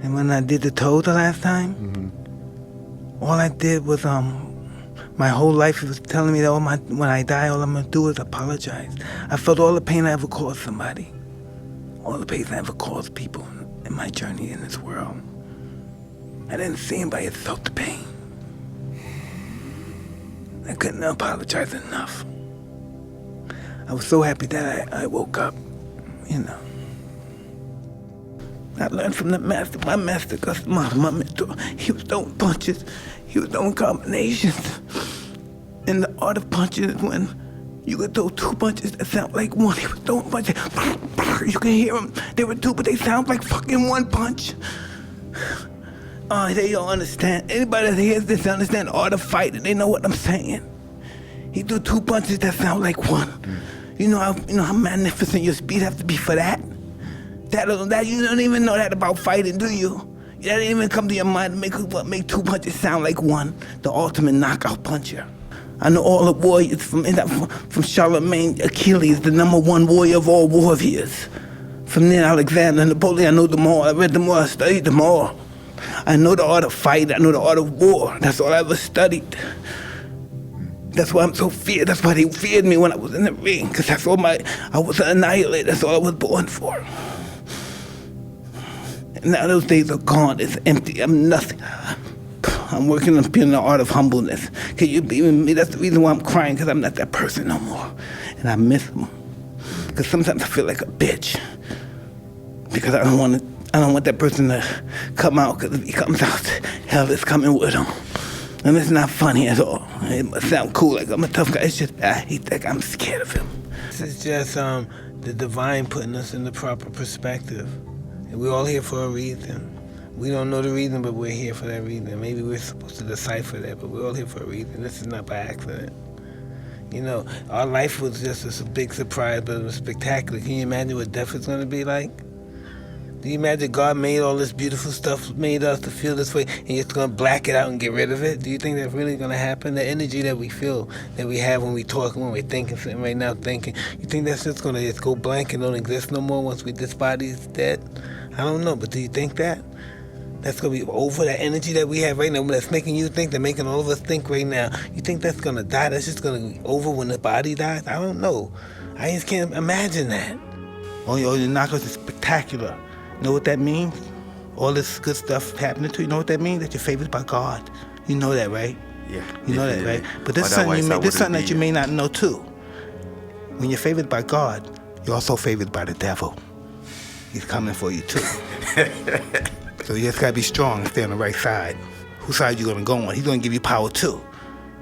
And when I did the toe the last time, all I did was my whole life was telling me that when I die, all I'm gonna do is apologize. I felt all the pain I ever caused somebody, all the pain I ever caused people in my journey in this world. I didn't see anybody that felt the pain. I couldn't apologize enough. I was so happy that I woke up, you know. I learned from the master, my master, Cus D'Amato, my mentor. He was throwing punches, he was throwing combinations. And the art of punching is when you could throw two punches that sound like one. He was throwing punches, you can hear them. There were two, but they sound like fucking one punch. They don't understand. Anybody that hears this understand the art of fighting. They know what I'm saying. He threw two punches that sound like one. You know how magnificent your speed has to be for that? That you don't even know that about fighting, do you? That didn't even come to your mind to make two punches sound like one. The ultimate knockout puncher. I know all the warriors from Charlemagne, Achilles, the #1 warrior of all warriors. From then Alexander, Napoleon, I know them all. I read them all, I studied them all. I know the art of fight, I know the art of war. That's all I ever studied. That's why I'm so feared. That's why they feared me when I was in the ring, because that's all I was an annihilator. That's all I was born for. And now those days are gone. It's empty. I'm nothing. I'm working on being the art of humbleness. Can you believe in me? That's the reason why I'm crying, because I'm not that person no more. And I miss them. Because sometimes I feel like a bitch. Because I don't want that person to come out, because if he comes out, hell is coming with him. And it's not funny at all. It must sound cool, like I'm a tough guy. It's just, I hate that guy. I'm scared of him. This is just the divine putting us in the proper perspective. And we're all here for a reason. We don't know the reason, but we're here for that reason. Maybe we're supposed to decipher that, but we're all here for a reason. This is not by accident. You know, our life was just a big surprise, but it was spectacular. Can you imagine what death is going to be like? Do you imagine God made all this beautiful stuff, made us to feel this way, and you're just going to black it out and get rid of it? Do you think that's really going to happen? The energy that we feel, that we have when we talk, when we're thinking, sitting right now thinking, you think that's just going to just go blank and don't exist no more once this body's dead? I don't know, but do you think that? That's going to be over, that energy that we have right now, that's making you think, that's making all of us think right now. You think that's going to die? That's just going to be over when the body dies? I don't know. I just can't imagine that. All your knockouts is spectacular. You know what that means? All this good stuff happening to you, you know what that means? That you're favored by God. You know that, right? Yeah. You know that, right? But there's something that you may not know too. When you're favored by God, you're also favored by the devil. He's coming for you too. So you just gotta be strong and stay on the right side. Whose side you gonna go on? He's gonna give you power too.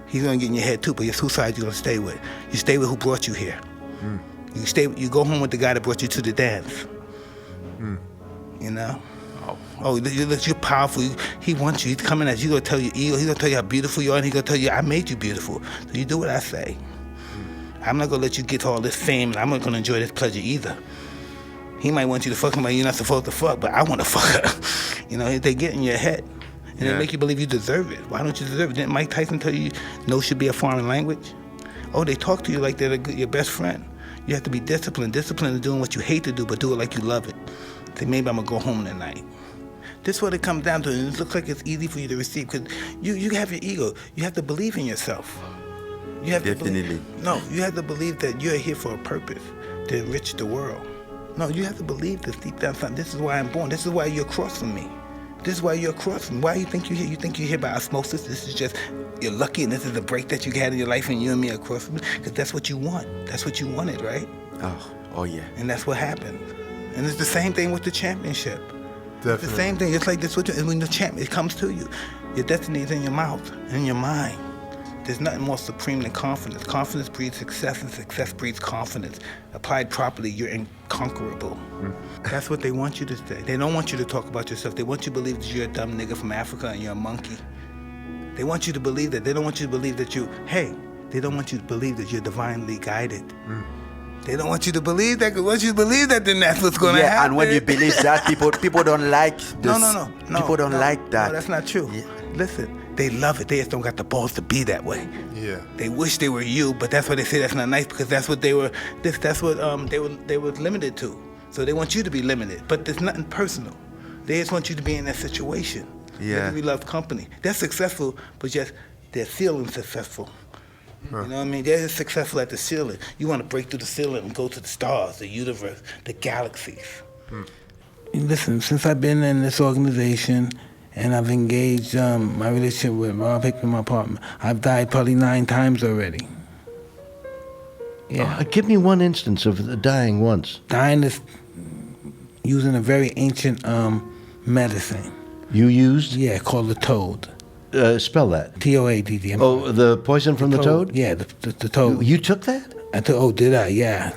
He's gonna get in your head too, but it's whose side you gonna stay with. You stay with who brought you here. You go home with the guy that brought you to the dance. You know? You're powerful. He wants you. He's coming at you. He's gonna tell you ego. He's gonna tell you how beautiful you are, and he's gonna tell you, I made you beautiful. So you do what I say. I'm not gonna let you get all this fame, and I'm not gonna enjoy this pleasure either. He might want you to fuck somebody you're not supposed to fuck, but I want to fuck her. You know, they get in your head, and they make you believe you deserve it. Why don't you deserve it? Didn't Mike Tyson tell you no should be a foreign language? Oh, they talk to you like they're your best friend. You have to be disciplined. Discipline is doing what you hate to do, but do it like you love it. Say, maybe I'm gonna go home tonight. This is what it comes down to, and it looks like it's easy for you to receive, because you have your ego. You have to believe in yourself. You have Definitely. You have to believe that you're here for a purpose, to enrich the world. No, you have to believe this deep down something. This is why I'm born. This is why you're across from me. This is why you're across from me. Why do you think you're here? You think you're here by osmosis? This is just, you're lucky, and this is the break that you had in your life, and you and me are across from me, because that's what you want. That's what you wanted, right? Oh yeah. And that's what happened. And it's the same thing with the championship. Definitely. It's the same thing. It's like this. When the champ, it comes to you. Your destiny is in your mouth, in your mind. There's nothing more supreme than confidence. Confidence breeds success, and success breeds confidence. Applied properly, you're inconquerable. That's what they want you to say. They don't want you to talk about yourself. They want you to believe that you're a dumb nigga from Africa and you're a monkey. They want you to believe that. They don't want you to believe that they don't want you to believe that you're divinely guided. They don't want you to believe that, because once you believe that, then that's what's going to happen. And when you believe that, people don't like this. No. People don't like that. No, that's not true. Yeah. Listen, they love it. They just don't got the balls to be that way. Yeah. They wish they were you, but that's why they say that's not nice, because that's what they were. That's what they were limited to. So they want you to be limited, but there's nothing personal. They just want you to be in that situation. Yeah. We love company. They're successful, but just they're feeling successful. You know what I mean? They're just successful at the ceiling. You want to break through the ceiling and go to the stars, the universe, the galaxies. Listen, since I've been in this organization and I've engaged my relationship with Rob Hickman, my partner, I've died probably 9 times already. Yeah. Give me one instance of dying once. Dying is using a very ancient medicine. You used? Yeah, called the toad. Spell that. T-O-A-D-D. Oh, the poison from the toad? Yeah, the toad. You took that? I took. Oh, did I? Yeah.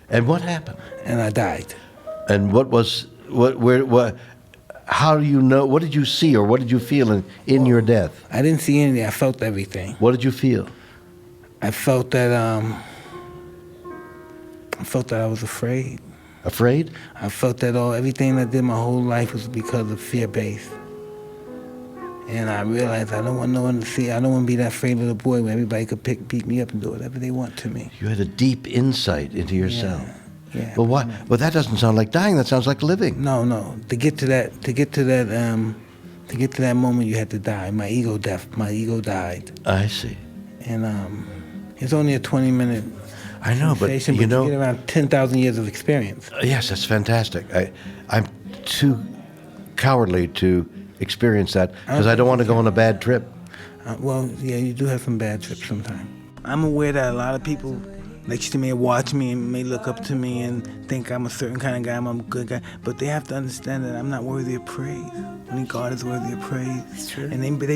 And what happened? And I died. And what how do you know, what did you see or what did you feel in your death? I didn't see anything. I felt everything. What did you feel? I felt that I was afraid. Afraid? I felt that everything I did my whole life was because of fear-based. And I realized I don't want no one to see. I don't want to be that afraid little boy where everybody could beat me up and do whatever they want to me. You had a deep insight into yourself. Yeah. But what? Well, that doesn't sound like dying. That sounds like living. No. To get to that moment, you had to die. My ego died. I see. And it's only a 20-minute. I know, but you get around 10,000 years of experience. Yes, that's fantastic. I'm too cowardly to experience that because I don't want to go on a bad trip. Well, yeah, you do have some bad trips sometimes. I'm aware that a lot of people next to me watch me and may look up to me and think I'm a certain kind of guy, I'm a good guy, but they have to understand that I'm not worthy of praise. Only God is worthy of praise. It's true. And they do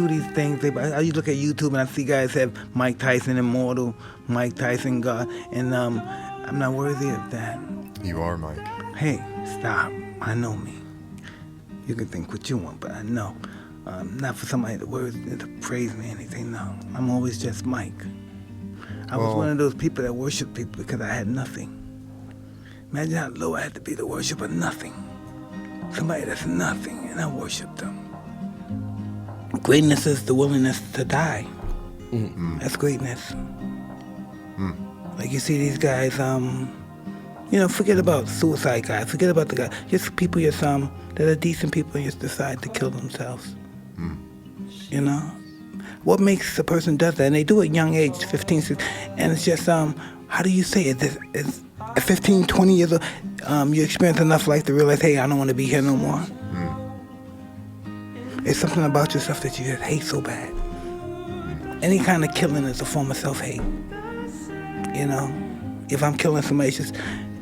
these things. I look at YouTube and I see guys have Mike Tyson immortal, Mike Tyson God, and I'm not worthy of that. You are, Mike. Hey, stop. I know me. You can think what you want, but I know. Not for somebody to praise me or anything, no. I'm always just Mike. I was one of those people that worship people because I had nothing. Imagine how low I had to be to worship a nothing. Somebody that's nothing, and I worship them. Greatness is the willingness to die. That's greatness. Like you see these guys, forget about suicide guys. Forget about the guy. Just people that are decent people and just decide to kill themselves. You know? What makes a person does that? And they do it at young age, 15, 16. And it's just, how do you say it? It's at 15, 20 years old, you experience enough life to realize, hey, I don't want to be here no more. It's something about yourself that you just hate so bad. Any kind of killing is a form of self-hate. You know? If I'm killing somebody, it's just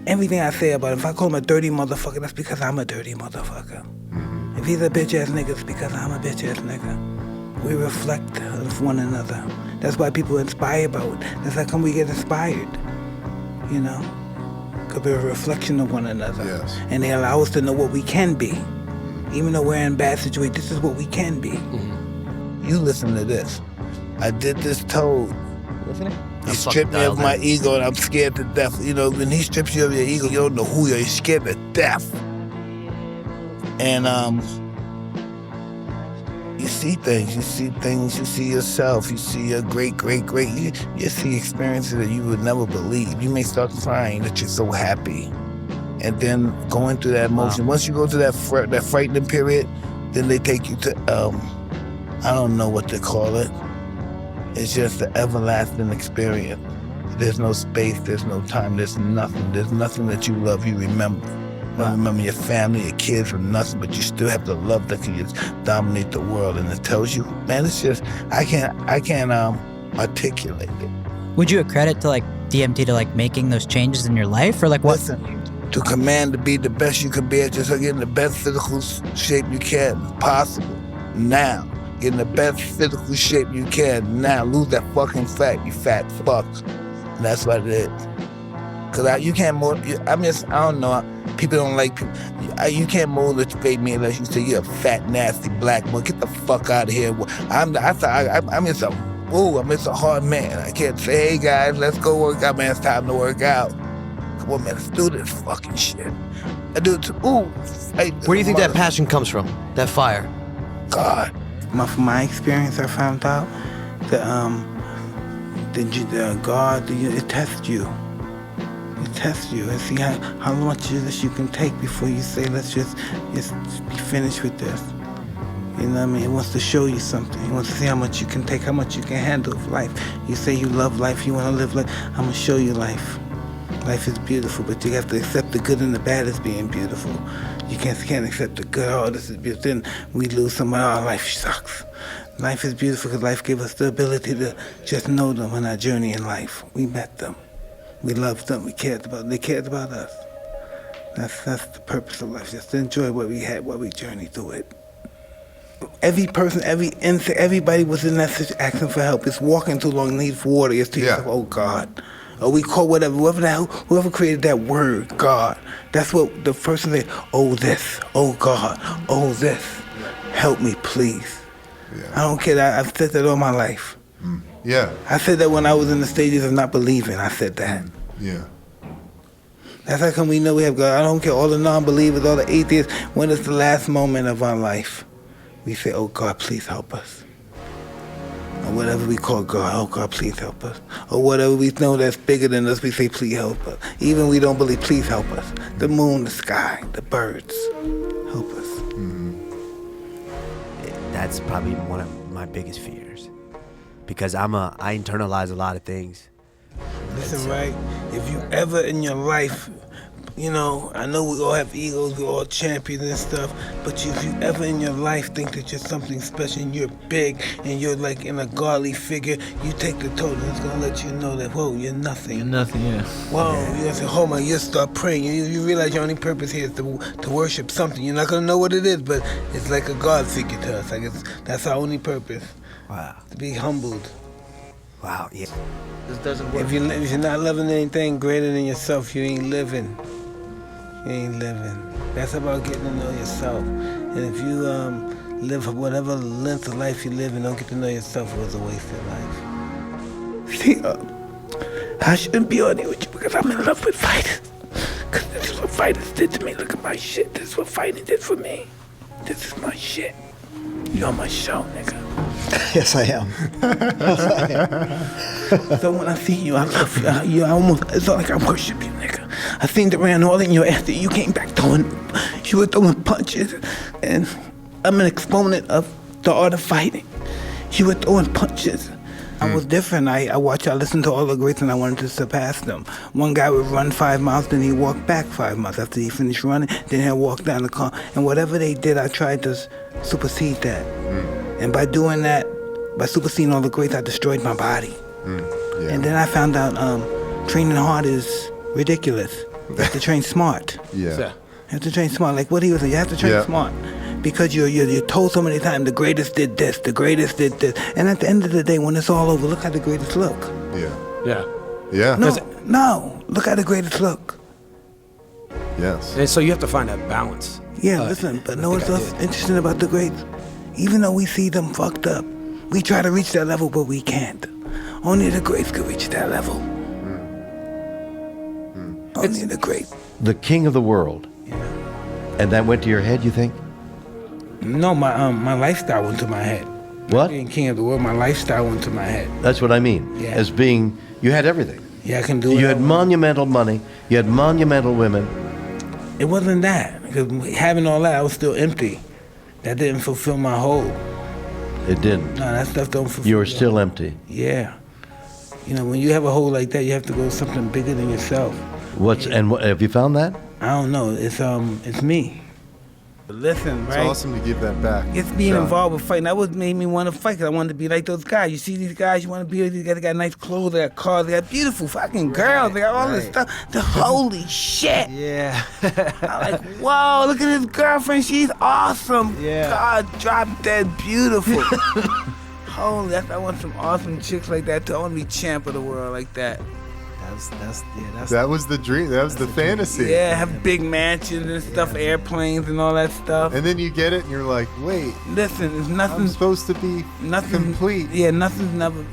everything I say about him. If I call him a dirty motherfucker, that's because I'm a dirty motherfucker. If he's a bitch-ass nigga, it's because I'm a bitch-ass nigga. We reflect of one another. That's why people are inspired by it. That's how come we get inspired, you know? Because we're a reflection of one another. Yes. And they allow us to know what we can be. Even though we're in bad situations, this is what we can be. You listen to this. I did this toad. Listening? He stripped me of my ego and I'm scared to death. You know, when he strips you of your ego, you don't know who you are. You're scared to death. And you see things, you see yourself, you see your great, you see experiences that you would never believe. You may start crying that you're so happy. And then going through that emotion. Once you go to that frightening period, then they take you to, I don't know what to call it. It's just an everlasting experience. There's no space, there's no time, there's nothing that you love, you remember. You don't remember your family, your kids, or nothing, but you still have the love that can just dominate the world. And it tells you, man, it's just, I can't articulate it. Would you accredit to DMT to making those changes in your life, or what? Listen, to command to be the best you can be at, just get in the best physical shape you can possible now. Get in the best physical shape you can now. Lose that fucking fat, you fat fuck. And that's what it is. Because you can't I don't know. People don't like people. You can't motivate me unless you say you're a fat, nasty black boy. Get the fuck out of here. I'm just a hard man. I can't say, hey guys, let's go work out, man. It's time to work out. Come on, man, let's do this fucking shit. I do it too. Where do you think that passion comes from? That fire? God. From my experience, I found out that God, it tests you. It test you and see how much of this you can take before you say, let's just be finished with this. You know what I mean? It wants to show you something. It wants to see how much you can take, how much you can handle of life. You say you love life, you want to live life. I'm going to show you life. Life is beautiful, but you have to accept the good and the bad as being beautiful. You can't accept the good, oh, this is beautiful. Then we lose somebody, oh, life sucks. Life is beautiful because life gave us the ability to just know them on our journey in life. We met them. We loved them. We cared about them. They cared about us. That's the purpose of life, just to enjoy what we had, what we journeyed through it. Every person, every insect, everybody was in that situation asking for help. It's walking too long, needs water. It's to yourself, oh God. Or we call whoever created that word, God. That's what the person said, oh this, oh God, oh this. Help me, please. Yeah. I don't care, I've said that all my life. Yeah. I said that when I was in the stages of not believing, I said that. Yeah. That's how come we know we have God. I don't care, all the non-believers, all the atheists, when it's the last moment of our life, we say, oh God, please help us. Or whatever we call God, oh God, please help us. Or whatever we know that's bigger than us, we say, please help us. Even we don't believe, please help us. The moon, the sky, the birds, help us. That's probably one of my biggest fears. Because I internalize a lot of things. Listen, right, if you ever in your life, you know, I know we all have egos, we're all champions and stuff, but if you ever in your life think that you're something special and you're big and you're like in a godly figure, you take the totem, it's gonna let you know that, whoa, you're nothing. You're nothing, yeah. Whoa, you're gonna say, oh my, you start praying. You realize your only purpose here is to worship something. You're not gonna know what it is, but it's like a God figure to us. Like that's our only purpose. Wow. To be humbled. Wow, yeah. This doesn't work. If you're not loving anything greater than yourself, you ain't living. You ain't living. That's about getting to know yourself. And if you live whatever length of life you live and don't get to know yourself, it was a waste of life. See, I shouldn't be on here with you because I'm in love with fighters. Because this is what fighters did to me. Look at my shit. This is what fighting did for me. This is my shit. You're on my show, nigga. Yes, I am. So when I see you, I love you. It's like I worship you, nigga. I seen the ran all in your ass. You came back you were throwing punches. And I'm an exponent of the art of fighting. You were throwing punches. I was different. I listened to all the greats and I wanted to surpass them. One guy would run 5 miles, then he'd walk back 5 miles. After he finished running, then he'd walk down the car. And whatever they did, I tried to supersede that. And by doing that, by superseding all the greats, I destroyed my body. Yeah. And then I found out training hard is ridiculous. You have to train smart. Yeah. You have to train smart. Like what he was saying, you have to train smart. Because you're told so many times, the greatest did this, the greatest did this. And at the end of the day, when it's all over, look how the greatest look. Yeah. Yeah. Yeah. No, look how the greatest look. Yes. And so you have to find that balance. Yeah, listen, but know what's interesting about the greats? Even though we see them fucked up, we try to reach that level, but we can't. Only the greats could reach that level. Only the greats. The king of the world. Yeah. And that went to your head, you think? No, my lifestyle went to my head. What? Being king of the world, my lifestyle went to my head. That's what I mean. Yeah. As being, you had everything. Yeah, I can do it. You had monumental money. You had monumental women. It wasn't that. Because having all that, I was still empty. That didn't fulfill my hole. It didn't. No, that stuff don't fulfill. You were still empty. Yeah. You know, when you have a hole like that, you have to go something bigger than yourself. Have you found that? I don't know. It's me. Listen, It's right? awesome to give that back. It's being Sean. involved with fighting. That what made me want to fight, because I wanted to be like those guys. You see these guys, you want to be like these guys. They got nice clothes, they got cars, they got beautiful fucking girls, they got all this stuff. The holy shit. Yeah. I'm like, whoa, look at his girlfriend. She's awesome. Yeah. God, drop dead beautiful. Holy, I want some awesome chicks like that too. I want to be champ of the world like that. That was the dream. That was the fantasy. Yeah, have big mansions and stuff, airplanes and all that stuff. And then you get it and you're like, wait, Listen, it's I'm nothing. supposed to be Nothing complete. Yeah, nothing's never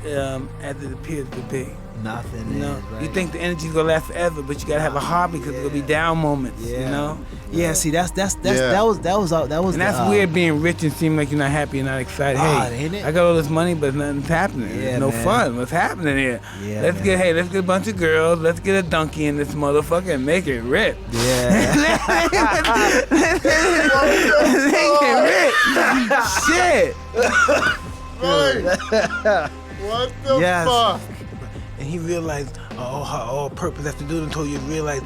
as it appears to be. Nothing You know, is, right? you think the energy's gonna last forever, but you gotta have a heart because it's gonna be down moments. Yeah. You know. Yeah, see, that's Yeah. that was And that's weird being rich and seem like you're not happy and not excited. Ah, Hey, ain't it? I got all this money, but nothing's happening. Yeah, There's no man. fun. What's happening here? Yeah, let's man. get a bunch of girls. Let's get a donkey in this motherfucker and make it rip. Yeah. Make it rip. Shit. Right. What the Yes. fuck? And he realized, our purpose has to do it until you realize,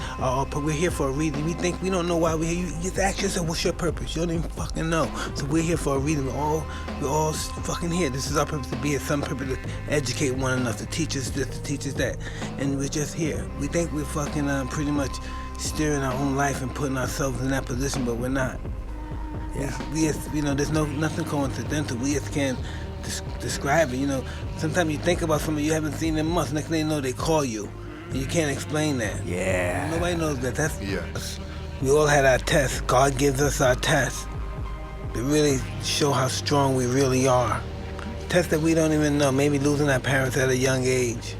we're here for a reason. We don't know why we're here. You just ask yourself, what's your purpose? You don't even fucking know. So we're here for a reason. We're all fucking here. This is our purpose, to be here. Some purpose to educate one another, to teach us this, to teach us that. And we're just here. We think we're fucking pretty much steering our own life and putting ourselves in that position, but we're not. Yeah. There's nothing coincidental. We just can't describe it. Sometimes you think about somebody you haven't seen in months. Next thing you know, they call you, and you can't explain that. Yeah. Nobody knows that. Yes. We all had our tests. God gives us our tests to really show how strong we really are. Tests that we don't even know. Maybe losing our parents at a young age,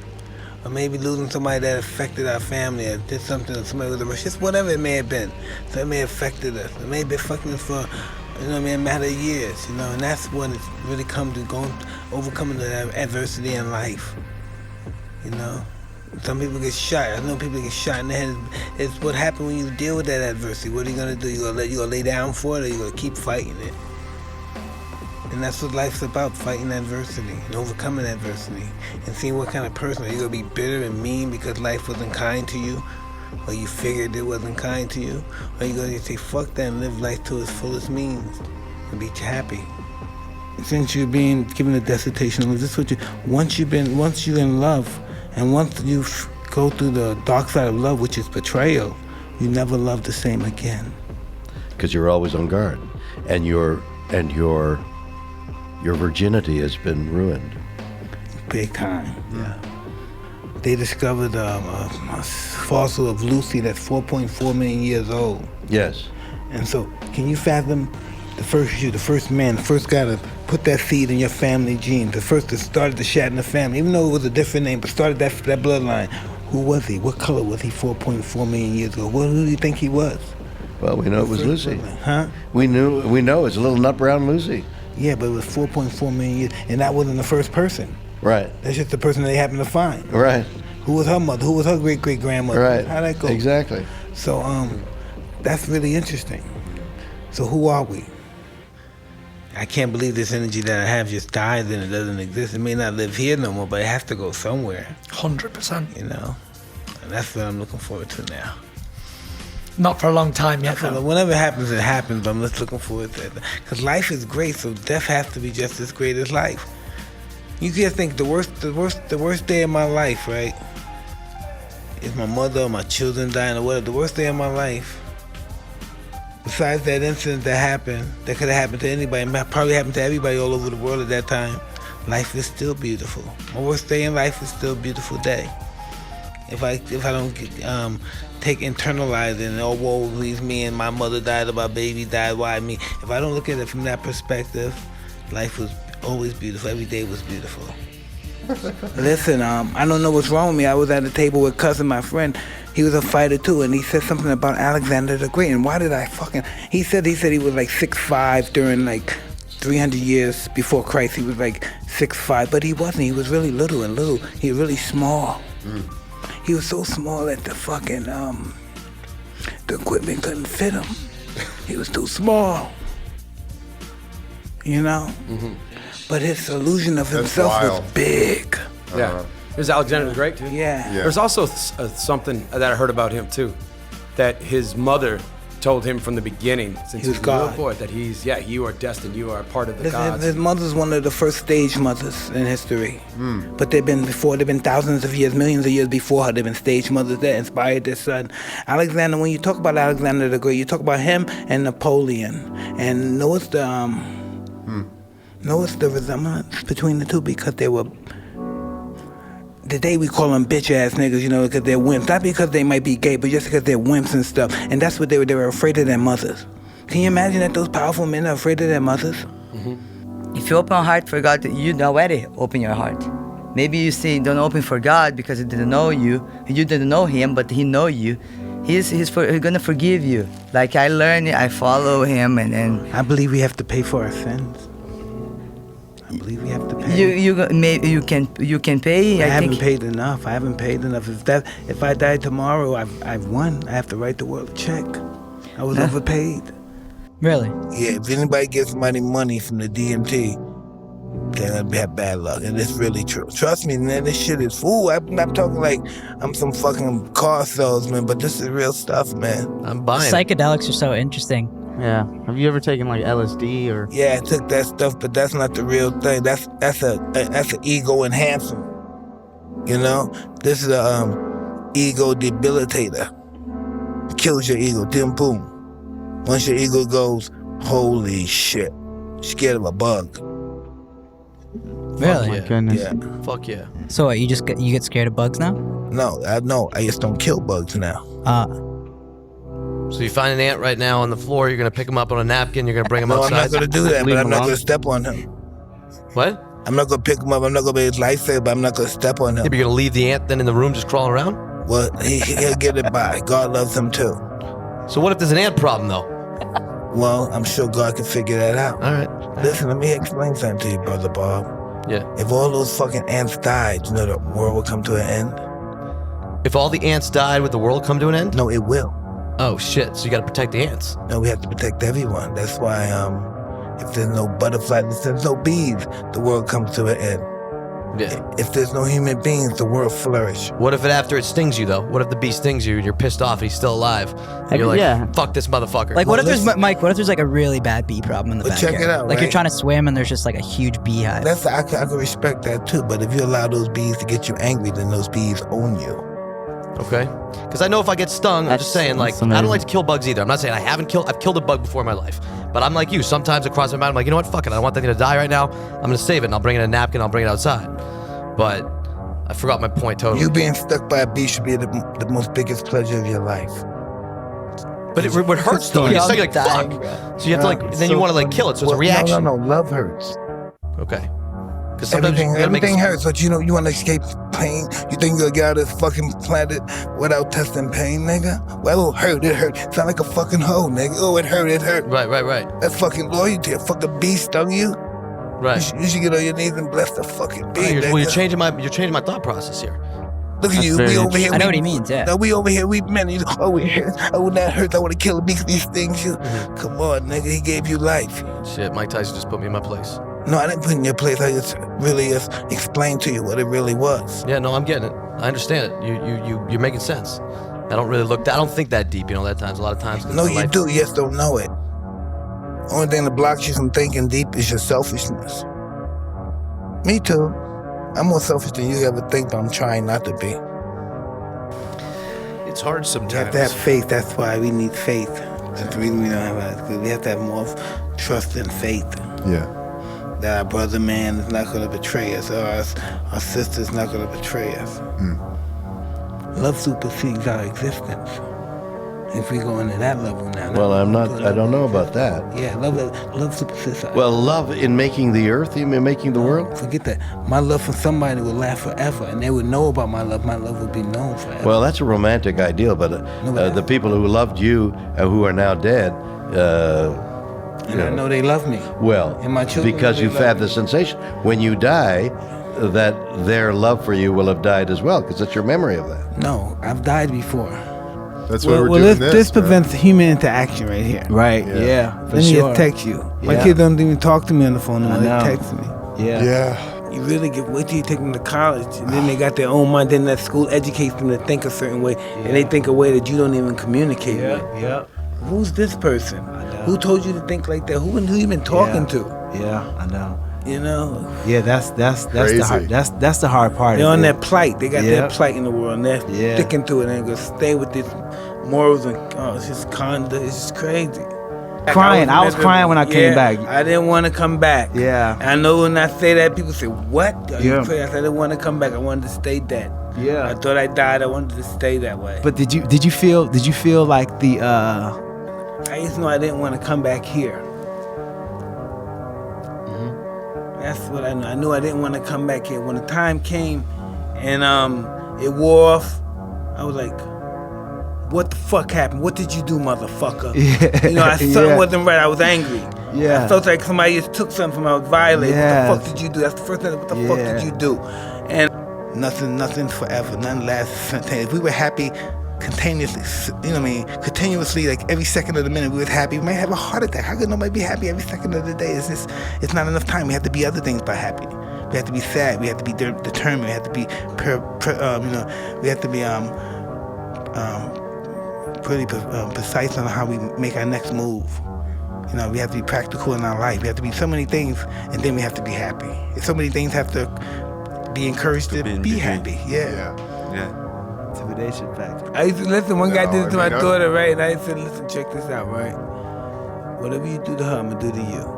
or maybe losing somebody that affected our family, or did something to somebody with a rush. Just whatever it may have been. So it may have affected us. It may have been affecting us for a matter of years, and that's when it's really come to overcoming the adversity in life, Some people get shot. I know people get shot in the head. It's what happens when you deal with that adversity. What are you gonna do? You gonna lay down for it, or you gonna keep fighting it? And that's what life's about, fighting adversity and overcoming adversity and seeing what kind of person. Are you gonna be bitter and mean because life wasn't kind to you? Or you figured it wasn't kind to you? Or you gonna say, fuck that and live life to its fullest means and be happy? Since you're being given a dissertation, this is what once you're in love, and once you go through the dark side of love, which is betrayal, you never love the same again. Because you're always on guard, and your virginity has been ruined. Big time. Yeah. They discovered a fossil of Lucy that's 4.4 million years old. Yes. And so, can you fathom the first man, the first guy to put that seed in your family gene, the first that started the Shatner family, even though it was a different name, but started that bloodline? Who was he? What color was he 4.4 million years ago? Who do you think he was? Well, we know it was Lucy. Huh? We know it's a little nut brown Lucy. Yeah, but it was 4.4 million years, and that wasn't the first person. Right. That's just the person they happened to find. Right. Who was her mother? Who was her great-great-grandmother? Right. How'd that go? Exactly. So, that's really interesting. So who are we? I can't believe this energy that I have just dies and it doesn't exist. It may not live here no more, but it has to go somewhere. 100%. And that's what I'm looking forward to now. Not for a long time yet, So though. whenever it happens, but I'm just looking forward to it. Because life is great, so death has to be just as great as life. You can't think the worst day of my life, right? Is my mother or my children dying or whatever. The worst day of my life, besides that incident that happened, that could have happened to anybody, probably happened to everybody all over the world at that time, life is still beautiful. My worst day in life is still a beautiful day. If I don't internalize it and woe is me and my mother died or my baby died, why me? If I don't look at it from that perspective, life was always beautiful. Every day was beautiful. Listen, I don't know what's wrong with me. I was at a table with Cus, my friend. He was a fighter too, and he said something about Alexander the Great. And why did I he said he was like 6'5" during like 300 years before Christ. He was like 6'5", but he wasn't. He was really little. He was really small. He was so small that the fucking the equipment couldn't fit him. He was too small. But his illusion of himself was big. Yeah. There's Alexander the Great, too. Yeah. There's also something that I heard about him, too, that his mother told him from the beginning, since He was he was a little God. boy, that you are destined, you are part of the gods. His mother's one of the first stage mothers in history. But they've been thousands of years, millions of years before her. They've been stage mothers that inspired their son. Alexander, when you talk about Alexander the Great, you talk about him and Napoleon. And notice the resemblance between the two, because they were, today we call them bitch ass niggas, because they're wimps. Not because they might be gay, but just because they're wimps and stuff. And that's what they were afraid of their mothers. Can you imagine that those powerful men are afraid of their mothers? If you open your heart for God, you already open your heart. Maybe you say don't open for God because he didn't know you. You didn't know him, but he know you. He's gonna forgive you. Like I learned, I follow him, and then I believe we have to pay for our sins. I believe we have to pay. you can pay. I I haven't think paid enough. I haven't paid enough. If I die tomorrow, I've won. I have to write the world a check. I was overpaid. Really? Yeah, if anybody gives somebody money from the DMT, they're gonna have bad luck, and it's really true. Trust me, man, this shit is fool. I'm not talking like I'm some fucking car salesman, but this is real stuff, man. I'm buying. Psychedelics are so interesting. Yeah. Have you ever taken like LSD or? Yeah, I took that stuff, but that's not the real thing. That's an ego enhancer. You know, this is a ego debilitator. Kills your ego. Dim boom. Once your ego goes, holy shit, scared of a bug. Really? Oh my goodness. Yeah. Fuck yeah. So what, you get scared of bugs now? No, I just don't kill bugs now. So you find an ant right now on the floor, you're gonna pick him up on a napkin, you're gonna bring him No, outside. I'm not gonna do that, Leave but him I'm not alone. gonna step on him. What? I'm not gonna pick him up. I'm not gonna be his lifesaver, but I'm not gonna step on Yeah, him. but you're gonna leave the ant then in the room just crawling around? Well, he'll get it by. God loves him too. So what if there's an ant problem though? Well, I'm sure God can figure that out. All right. Listen, let me explain something to you, Brother Bob. Yeah. If all those fucking ants died, you know the world would come to an end? If all the ants died, would the world come to an end? No, it will. Oh shit, so you gotta protect the ants. No, we have to protect everyone. That's why if there's no butterflies, if there's no bees, the world comes to an end. Yeah. If there's no human beings, the world flourish. What if after it stings you though? What if the bee stings you and you're pissed off and he's still alive? And you're like, yeah. fuck this motherfucker. Like, what if there's listen. Mike? What if there's like a really bad bee problem in the Well, backyard? check it out, Like you're right? trying to swim and there's just like a huge beehive. I can respect that too, but if you allow those bees to get you angry, then those bees own you. Okay. Because I know if I get stung, I'm just saying, like, that's I don't amazing. like to kill bugs either. I'm not saying I've killed a bug before in my life. But I'm like you. Sometimes it crosses my mind. I'm like, you know what? Fuck it. I don't want that thing to die right now. I'm going to save it and I'll bring it in a napkin. I'll bring it outside. But I forgot my point totally. You being stuck by a bee should be the most biggest pleasure of your life. But it would hurt though. Yeah, You're I'm stuck, you're like, dying, fuck. bro. So you have to like, then you want to like kill it. So it's a reaction. No, love hurts. Okay. Because sometimes Everything, you gotta make everything it- hurts, but you want to escape pain. You think you're gonna get out of this fucking planet without testing pain, nigga? Well, it hurt, it hurt. Sound like a fucking hoe, nigga. Oh, it hurt, it hurt. Right. That's fucking loyalty. A fucking bee stung you. Right. You should get on your knees and bless the fucking bee, nigga. You're changing my thought process here. Look at you, very we over here. I know what he means, yeah. No, we over here, we men. Oh, we hurt. Oh, that hurts. I want to kill a bee because these things. Mm-hmm. Come on, nigga. He gave you life. Shit, Mike Tyson just put me in my place. No, I didn't put in your place. I just really explained to you what it really was. Yeah, no, I'm getting it. I understand it. You're making sense. I don't think that deep, that times. A lot of times. No, you do. You just don't know it. Only thing that blocks you from thinking deep is your selfishness. Me too. I'm more selfish than you ever think, but I'm trying not to be. It's hard We sometimes. have to have faith. That's why we need faith. That's the reason we don't have it. We have to have more trust and faith. Yeah. That our brother man is not going to betray us, or our sister is not going to betray us. Love supersedes our existence. If we go into that level now. Well, I don't know about that. Yeah, love supersedes our Well, love in making the earth, you mean making the world? Forget that. My love for somebody will last forever, and they would know about my love. My love would be known forever. Well, that's a romantic ideal, but the people who loved you, who are now dead, and I know they love me. well, And my children, because they you've love had me. the sensation, when you die, that their love for you will have died as well, because it's your memory of that. No, I've died before. That's why we're doing this this. bro. prevents human interaction right here. right, Yeah. yeah, for Let me sure. just text you. My Yeah. kids don't even talk to me on the phone anymore. I know. They text me. Yeah. Yeah. You really wait till you take them to college, and then they got their own mind. Then that school educates them to think a certain way, and they think a way that you don't even communicate with. Yeah. Who's this person? know. Who told you to think like that? Who you been talking to? Yeah, I know. You know, Yeah, that's the Crazy. hard that's the hard part. they're of on it. that plight. They got Yeah. their plight in the world, and they're Yeah. sticking to it, and they're gonna stay with this morals and it's just conduct. It's just crazy. Crying. I was crying when I came back. I didn't want to come back. Yeah. I know when I say that, people say, "What? Are you Yeah. crazy?" I said, I didn't want to come back. I wanted to stay dead. Yeah. I thought I died. I wanted to stay that way. But did you feel like the I just know I didn't want to come back here. That's what I knew. I knew I didn't want to come back here. When the time came and it wore off, I was like, what the fuck happened? What did you do, motherfucker? Yeah. You know, something wasn't right. I was angry. Yeah. I felt like somebody just took something from me. I was violated. Yes. What the fuck did you do? That's the first thing. What the fuck did you do? And nothing forever. Nothing lasts. If we were happy continuously, you know what I mean? Continuously, like every second of the minute, we were happy. We might have a heart attack. How could nobody be happy every second of the day? It's not enough time. We have to be other things but happy. We have to be sad. We have to be determined. We have to be, we have to be pretty precise on how we make our next move. You know, we have to be practical in our life. We have to be so many things, and then we have to be happy. So many things have to be encouraged to be happy. Yeah. Intimidation factor. I used to listen. One guy did it to my daughter, right? And I said, "Listen, check this out, right? Whatever you do to her, I'm gonna do to you."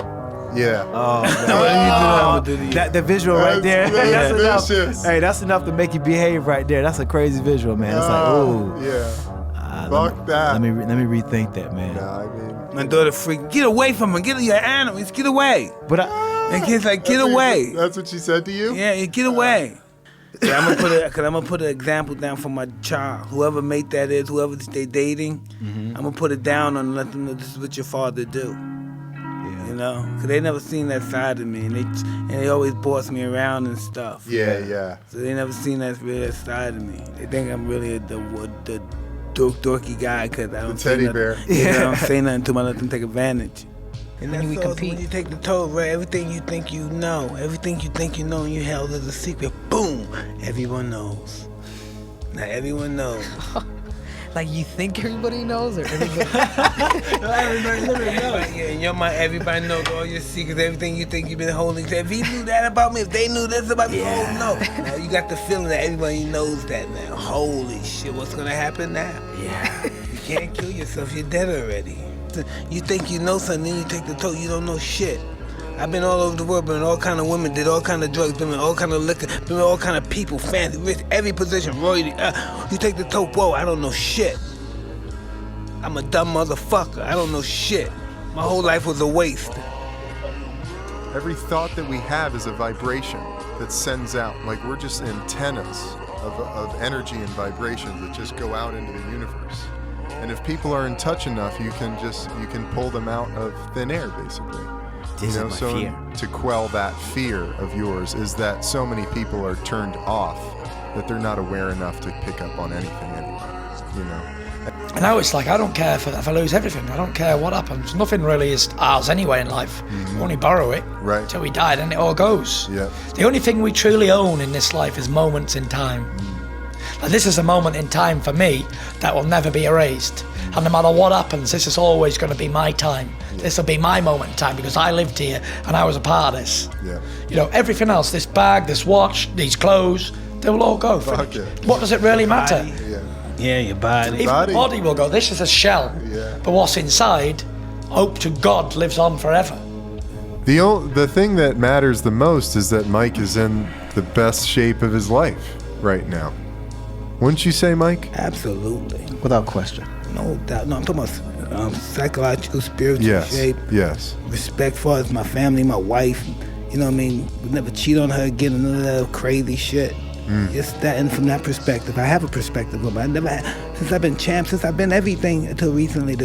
Yeah. Oh, Whatever you do to her, I'm gonna do to you. that the visual right there. That's enough. vicious. Hey, that's enough to make you behave right there. That's a crazy visual, man. It's like, ooh. Yeah. Fuck that. Let me rethink that, man. Nah, I mean, My daughter freaked. Get away from her. Get your animals. Get away. But And kids like, get away. That's what she said to you? Yeah, get away. Yeah, I'm gonna put an example down for my child. Whoever mate that is, whoever they dating, I'm gonna put it down and let them know this is what your father do. Yeah. You know, cause they never seen that side of me, and they always boss me around and stuff. Yeah. So they never seen that real side of me. They think I'm really the dorky guy because I don't The teddy say bear. nothing. Yeah, I don't say nothing to them. I let them take advantage. And When that's we also compete. when you take the toe, right? Everything you think you know, and you held as a secret, boom, everyone knows. Now everyone knows. Like you think everybody knows, or everybody? Everybody knows. Yeah, in your mind, everybody knows all your secrets, everything you think you've been holding. If he knew that about me, if they knew this about me, oh no. Now you got the feeling that everybody knows that now. Holy shit, what's gonna happen now? Yeah. You can't kill yourself, you're dead already. You think you know something, then you take the toe, you don't know shit. I've been all over the world, been with all kind of women, did all kind of drugs, been with all kind of liquor, been with all kind of people, fancy, rich, every position, royalty. You take the toe, whoa, I don't know shit. I'm a dumb motherfucker, I don't know shit. My whole life was a waste. Every thought that we have is a vibration that sends out. Like we're just antennas of energy and vibrations that just go out into the universe. And if people are in touch enough, you can pull them out of thin air, basically. This is my so fear. to quell that fear of yours is that so many people are turned off that they're not aware enough to pick up on anything anyway. You know. And now it's like I don't care if I lose everything. I don't care what happens. Nothing really is ours anyway in life. We only borrow it Right. till we die, and it all goes. Yeah. The only thing we truly own in this life is moments in time. Like this is a moment in time for me that will never be erased. And no matter what happens, this is always going to be my time. This will be my moment in time because I lived here and I was a part of this. Yeah. You know, everything else, this bag, this watch, these clothes, they will all go. Fuck it. What does it really matter? Yeah. Yeah, your body. Even the body will go. This is a shell. Yeah. But what's inside, hope to God, lives on forever. The thing that matters the most is that Mike is in the best shape of his life right now. Wouldn't you say, Mike? Absolutely. Without question. No doubt. No, I'm talking about psychological, spiritual shape. Yes. Respect for us, my family, my wife. You know what I mean? Would never cheat on her again and none of that crazy shit. Just that, and from that perspective, I have a perspective of it. I never had, since I've been champ, since I've been everything until recently,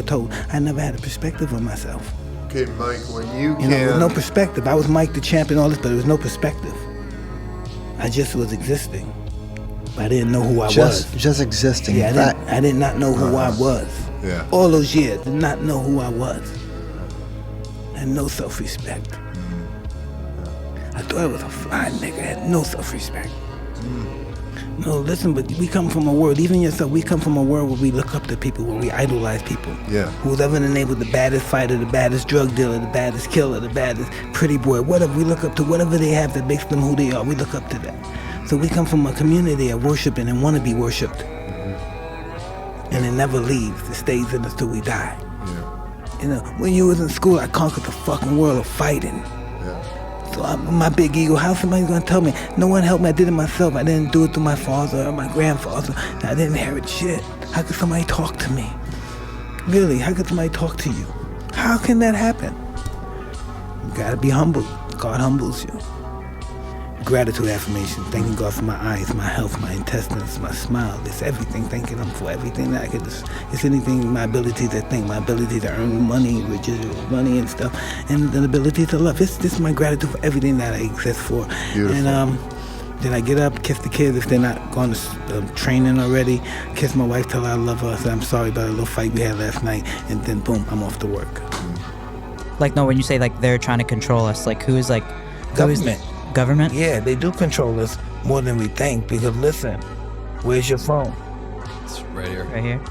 I never had a perspective of myself. Okay, Mike, when you You know, there was no perspective. I was Mike the champ and all this, but there was no perspective. I just was existing. But I didn't know who I was. Just existing. Yeah, I did not know who I was. Yeah. All those years, did not know who I was. I had no self-respect. I thought I was a fly nigga. I had no self-respect. No, listen, but we come from a world, even yourself, we come from a world where we look up to people, where we idolize people. Yeah. Who's ever enabled the baddest fighter, the baddest drug dealer, the baddest killer, the baddest pretty boy, whatever. We look up to whatever they have that makes them who they are. We look up to that. So we come from a community of worshiping and want to be worshipped. And it never leaves. It stays in us till we die. Yeah. You know, when you was in school, I conquered the fucking world of fighting. So my big ego, how somebody gonna tell me? No one helped me, I did it myself. I didn't do it through my father or my grandfather. I didn't inherit shit. How could somebody talk to me? Really, how could somebody talk to you? How can that happen? You gotta be humble. You God humbles you. Gratitude affirmation, thanking God for my eyes, my health, my intestines, my smile. It's everything, thanking Him for everything that I could just, it's anything, my ability to think, my ability to earn money, residual money and stuff, and the ability to love. It's just my gratitude for everything that I exist for. Beautiful. And then I get up, kiss the kids if they're not going to training already, kiss my wife, tell her I love her, say I'm sorry about a little fight we had last night, and then boom, I'm off to work. Like, no, when you say like they're trying to control us, like who is like Government. Government? Yeah, they do control us more than we think, because listen, where's your phone? It's right here. Right here.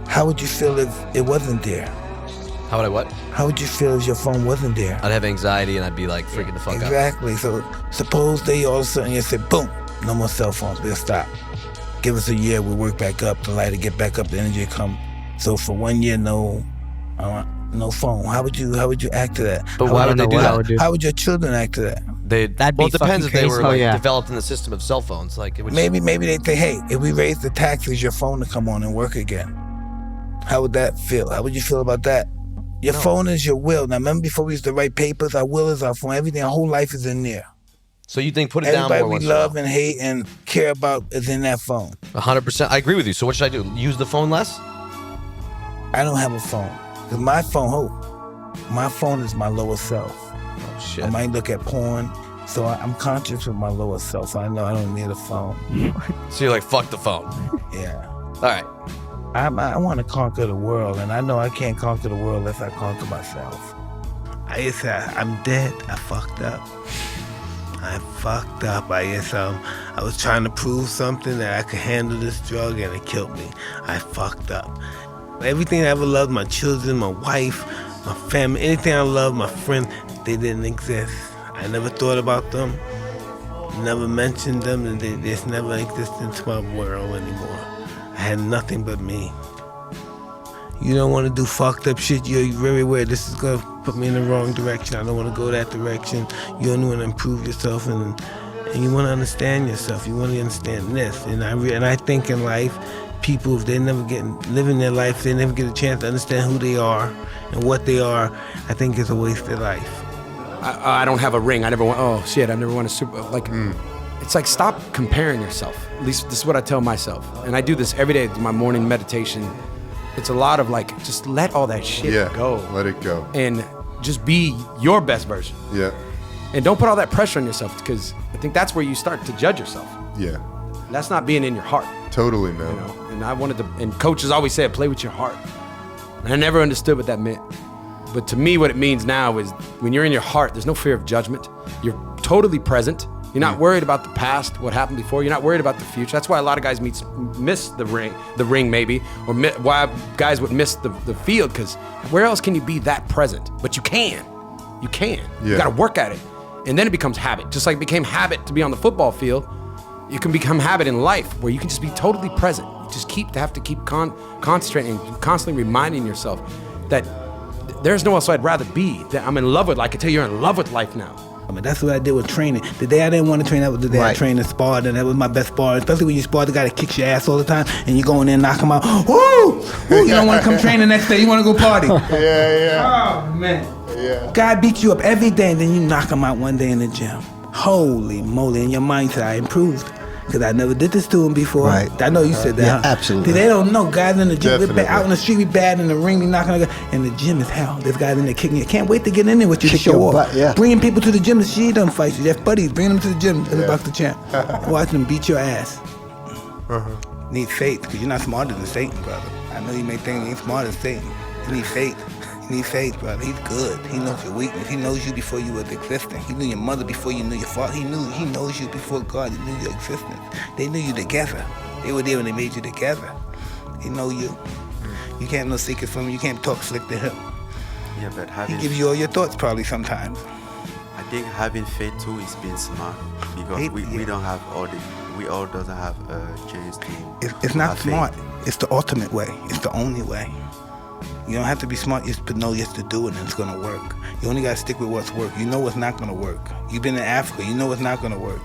How would you feel if it wasn't there? How would I what? How would you feel if your phone wasn't there? I'd have anxiety and I'd be like freaking the fuck out. Exactly. So suppose they all of a sudden you say, boom, no more cell phones, we'll stop. Give us a year, we'll work back up, the light will get back up, the energy will come. So for 1 year, no phone. How would you act to that? But why would they do that? How would your children act to that? That'd Well, be it depends if fucking they were crazy. like developed in the system of cell phones. Like it would Maybe they say, hey, if we raise the taxes, your phone to come on and work again. How would that feel? How would you feel about that? Your phone is your will. Now, remember before we used to write papers, our will is our phone. Everything, our whole life is in there. So you think put it down more Everybody we once in a while. love and hate and care about is in that phone. 100%. I agree with you. So what should I do? Use the phone less? I don't have a phone. Because my phone is my lower self. Oh, shit. I might look at porn. So I'm conscious of my lower self. So I know I don't need a phone. So you're like, fuck the phone. Yeah. All right. I want to conquer the world, and I know I can't conquer the world unless I conquer myself. I'm dead. I fucked up. I was trying to prove something that I could handle this drug, and it killed me. I fucked up. Everything I ever loved, my children, my wife, my family, anything I loved, my friends, they didn't exist. I never thought about them, never mentioned them, and they just never existed into my world anymore. I had nothing but me. You don't want to do fucked up shit. You're very aware this is going to put me in the wrong direction. I don't want to go that direction. You only want to improve yourself, and you want to understand yourself. You want to understand this. And I think in life, people, if they never living their life, they never get a chance to understand who they are and what they are, I think it's a waste of life. I don't have a ring. I never want. Oh shit! I never want a super. Like, it's like stop comparing yourself. At least this is what I tell myself, and I do this every day. I do my morning meditation. It's a lot of like, just let all that shit go. Let it go. And just be your best version. Yeah. And don't put all that pressure on yourself, because I think that's where you start to judge yourself. Yeah. That's not being in your heart. Totally, man. You know. And I wanted to. And coaches always said, play with your heart. And I never understood what that meant. But to me, what it means now is when you're in your heart, there's no fear of judgment. You're totally present. You're not worried about the past, what happened before. You're not worried about the future. That's why a lot of guys miss the ring maybe, or why guys would miss the field, because where else can you be that present? But you can. You can. Yeah. You got to work at it. And then it becomes habit. Just like it became habit to be on the football field, it can become habit in life where you can just be totally present. You just have to keep concentrating, constantly reminding yourself that there's no else I'd rather be, that I'm in love with. I can tell you're in love with life now. I mean, that's what I did with training. The day I didn't want to train, that was the day I trained and sparred, and that was my best spar. Especially when you spar the guy that kicks your ass all the time, and you go in there and knock him out. Woo! You don't want to come train the next day. You want to go party. Yeah. Oh, man. Yeah. Guy beats you up every day, and then you knock him out one day in the gym. Holy moly. In your mindset, I improved. Because I never did this to him before. Right. I know you said that. Yeah, huh? absolutely. They don't know. Guys in the gym, Definitely. out in the street, we bad. In the ring, we knocking on the guy. And the gym is hell. There's guys in there kicking you. Can't wait to get in there with you to Kick your show off. butt, yeah. Bringing people to the gym to see them fight you. They have buddies. Bring them to the gym. Let me box the champ. Watch them beat your ass. Need faith, because you're not smarter than Satan, brother. I know you may think you ain't smarter than Satan. You need faith. You need faith, brother. He's good. He knows your weakness. He knows you before you was existing. He knew your mother before you knew your father. He knows you before God knew your existence. They knew you together. They were there when they made you together. He know you. You can't have no secrets from him. You can't talk slick to him. Yeah, but He gives you all your thoughts probably sometimes. I think having faith too is being smart, because we don't have we all doesn't have a chance to. It's not have faith. smart. It's the ultimate way. It's the only way. You don't have to be smart, just to know just to do it, and it's gonna work. You only gotta stick with what's worked. You know what's not gonna work. You've been in Africa, you know what's not gonna work.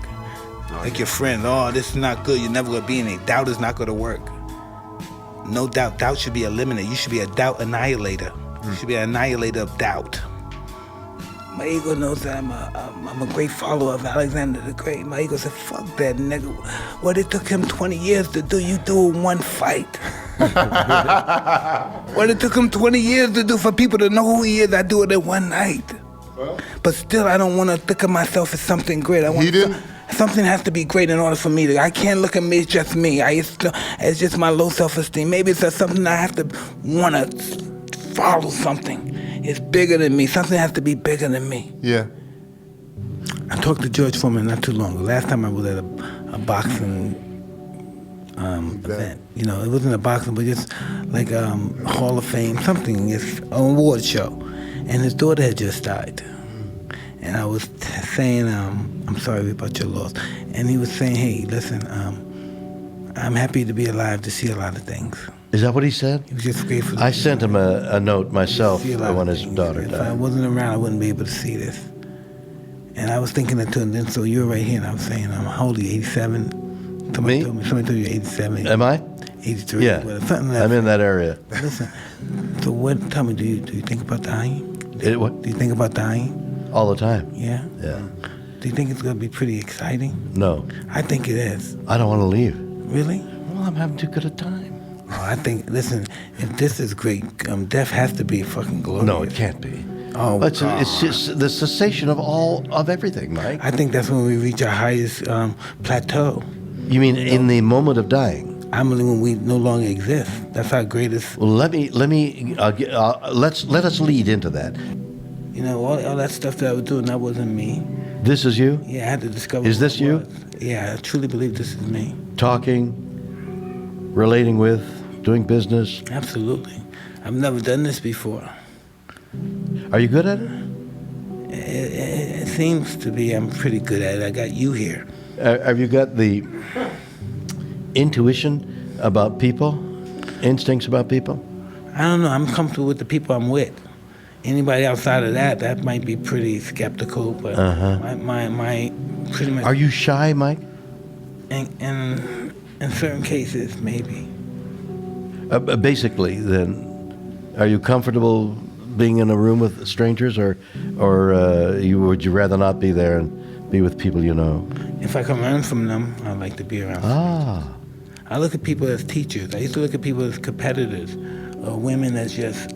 Like your friend, oh, this is not good, you're never gonna be in it. Doubt is not gonna work. No doubt. Doubt should be eliminated. You should be a doubt annihilator. You should be an annihilator of doubt. My ego knows that I'm a great follower of Alexander the Great. My ego said, fuck that nigga. What it took him 20 years to do, you do in one fight. What it took him 20 years to do for people to know who he is, I do it in one night. But still, I don't want to think of myself as something great. Something has to be great in order for me to. I can't look at me as just me. It's just my low self-esteem. Maybe it's just something I have to want to follow something. It's bigger than me. Something has to be bigger than me. Yeah. I talked to George Foreman not too long ago. Last time I was at a boxing event. You know, it wasn't a boxing, but just like Hall of Fame, something. It's an award show. And his daughter had just died. And I was saying, I'm sorry about your loss. And he was saying, hey, listen, I'm happy to be alive to see a lot of things. Is that what he said? He was just grateful. I sent him a note myself when his daughter died. If I wasn't around, I wouldn't be able to see this. And I was thinking that too, and then so you're right here, and I was saying, how old are you, 87? Somebody told you you're 87. Am I? 83. Yeah, I'm in that area. Listen, so tell me, do you think about dying? What? Do you think about dying? All the time. Yeah? Yeah. Do you think it's going to be pretty exciting? No. I think it is. I don't want to leave. Really? Well, I'm having too good a time. Oh, I think, listen, if this is great, death has to be fucking glorious. No, it can't be. Oh, it's just the cessation of everything, Mike. I think that's when we reach our highest plateau. You mean in the moment of dying? I mean when we no longer exist. That's our greatest. Well, let us lead into that. You know, all that stuff that I was doing, that wasn't me. This is you? Yeah, I had to discover. Is this you? Yeah, I truly believe this is me. Talking, relating with, doing business. Absolutely. I've never done this before. Are you good at it? It seems to be. I'm pretty good at it. I got you here. Have you got the intuition about people, instincts about people? I don't know. I'm comfortable with the people I'm with. Anybody outside of that might be pretty skeptical. But my pretty much. Are you shy, Mike? In certain cases, maybe. Basically, then, are you comfortable being in a room with strangers, or would you rather not be there and be with people you know? If I can learn from them, I like to be around. I look at people as teachers. I used to look at people as competitors, or women as just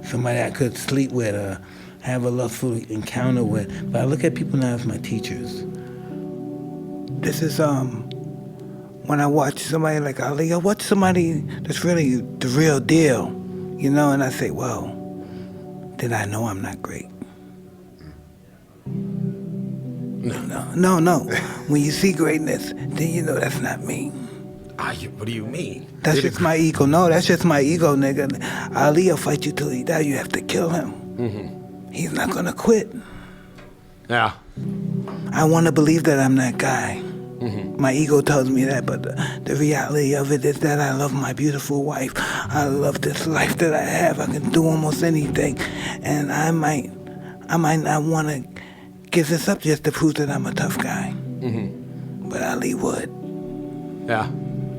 somebody I could sleep with or have a lustful encounter with. But I look at people now as my teachers. This is when I watch somebody like Ali, I watch somebody that's really the real deal, you know, and I say, well, then I know I'm not great. No. When you see greatness, then you know that's not me. What do you mean? That's just my ego. No, that's just my ego, nigga. Ali will fight you till he die. You have to kill him. Mm-hmm. He's not gonna quit. Yeah. I want to believe that I'm that guy. Mm-hmm. My ego tells me that, but the reality of it is that I love my beautiful wife. I love this life that I have. I can do almost anything, and I might not want to give this up just to prove that I'm a tough guy. Mm-hmm. But Ali would. Yeah.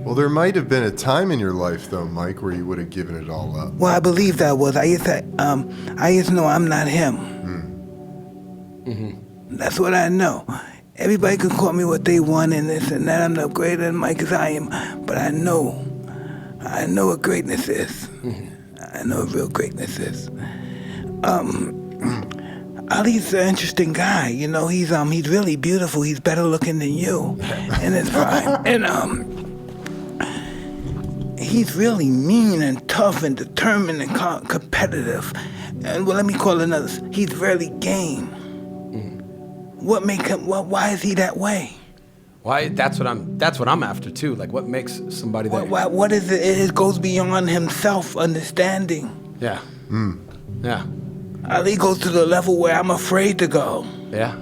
Well, there might have been a time in your life, though, Mike, where you would have given it all up. Well, I believe that was. I used to know I'm not him. Mm-hmm. That's what I know. Everybody can call me what they want and this and that. I'm no greater than Mike as I am. But I know what greatness is. Mm-hmm. I know what real greatness is. Ali's an interesting guy. You know, he's really beautiful. He's better looking than you in his prime. And he's really mean and tough and determined and competitive. And well, let me call it another. He's really game. What make him? Why is he that way? Why? That's what I'm after too. Like, what makes somebody that? What is it? It goes beyond himself understanding. Yeah. Yeah. Ali goes to the level where I'm afraid to go. Yeah.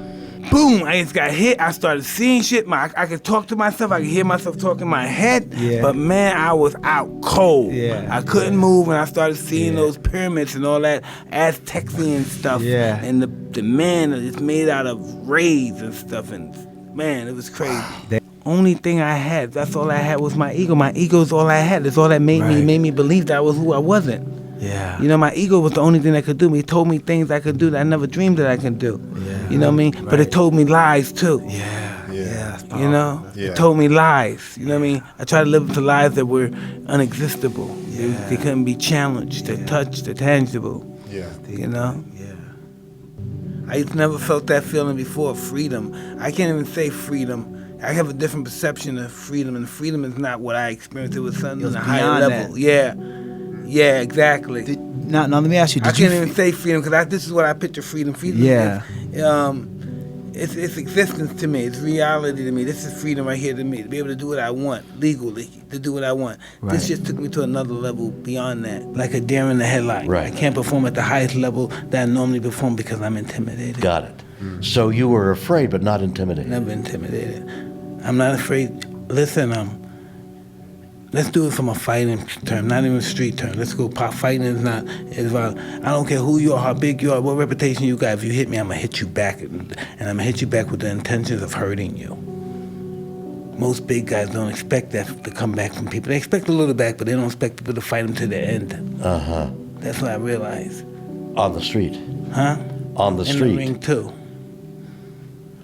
Boom! I just got hit. I started seeing shit. I could talk to myself. I could hear myself talk in my head. Yeah. But man, I was out cold. Yeah. I couldn't move, and I started seeing those pyramids and all that Aztecian stuff. Yeah. And the man is made out of rays and stuff. And man, it was crazy. Only thing I had, that's all I had was my ego. My ego's all I had. That's all that made me believe that I was who I wasn't. Yeah. You know, my ego was the only thing that could do me. It told me things I could do that I never dreamed that I could do. Yeah. You know what I mean? Right. But it told me lies too. Yeah. You know? Yeah. It told me lies. You know what I mean? I tried to live into lies that were unexistible. They couldn't be challenged, they're touched, they're tangible. Yeah. You know? Yeah. I used to never felt that feeling before, freedom. I can't even say freedom. I have a different perception of freedom, and freedom is not what I experienced. It was something on a higher level. Yeah, exactly. Now, let me ask you. I can't even say freedom because this is what I picture freedom. Freedom is, it's existence to me. It's reality to me. This is freedom right here to me, to be able to do what I want legally, to do what I want. Right. This just took me to another level beyond that, like a deer in the headlight. Right. I can't perform at the highest level that I normally perform because I'm intimidated. Got it. So you were afraid, but not intimidated. Never intimidated. I'm not afraid. Listen, let's do it from a fighting term, not even a street term. Let's go. Fighting is not. I don't care who you are, how big you are, what reputation you got. If you hit me, I'm gonna hit you back, and I'm gonna hit you back with the intentions of hurting you. Most big guys don't expect that to come back from people. They expect a little back, but they don't expect people to fight them to the end. That's what I realized. On the street. Huh? On the street. In the ring too.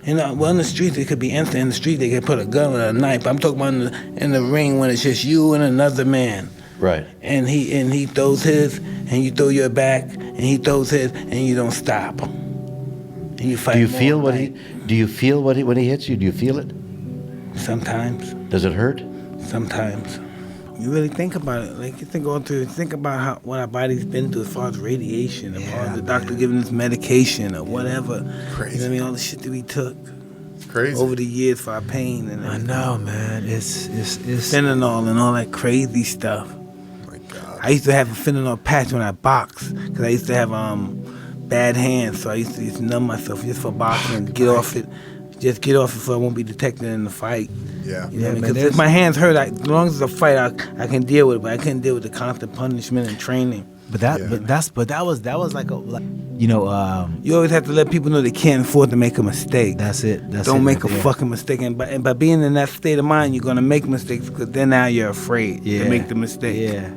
You know, well, in the streets, it could be instant. In the street, they could put a gun or a knife. I'm talking about in the ring when it's just you and another man. Right. And he throws his, and you throw your back, and he throws his, and you don't stop. And you fight. Do you feel what he? Do you feel what when he hits you? Do you feel it? Sometimes. Does it hurt? Sometimes. You really think about it. Like you think about what our body's been through as far as radiation, as far as the doctor giving us medication or whatever. Crazy. You know what I mean? All the shit that we took. It's crazy. Over the years for our pain and I know, man. It's fentanyl and all that crazy stuff. Oh my God. I used to have a fentanyl patch when I boxed because I used to have bad hands, so I used to numb myself just for boxing and get off it. Just get off it so I won't be detected in the fight. Yeah. You know what I mean? Because if my hands hurt, as long as it's a fight, I can deal with it. But I couldn't deal with the constant punishment and training. But that was like you know. You always have to let people know they can't afford to make a mistake. That's it. Don't make a fucking mistake. And by being in that state of mind, you're gonna make mistakes because then now you're afraid to make the mistake. Yeah.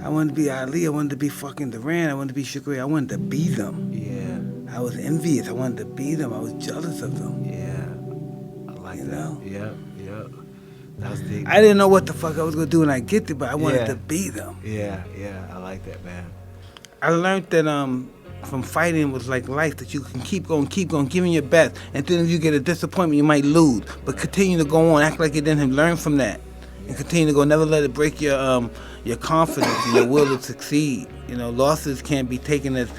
I wanted to be Ali. I wanted to be fucking Duran. I wanted to be Sugar Ray. I wanted to be them. Yeah. I was envious. I wanted to be them. I was jealous of them. Yeah. I like You that. know? Yeah. That's the. I didn't know what the fuck I was gonna do when I get there, but I wanted to be them. Yeah. I like that, man. I learned that from fighting was like life, that you can keep going, giving your best, and then if you get a disappointment, you might lose, but continue to go on, act like you didn't learn from that, and continue to go. Never let it break your confidence and your will to succeed. You know, losses can't be taken as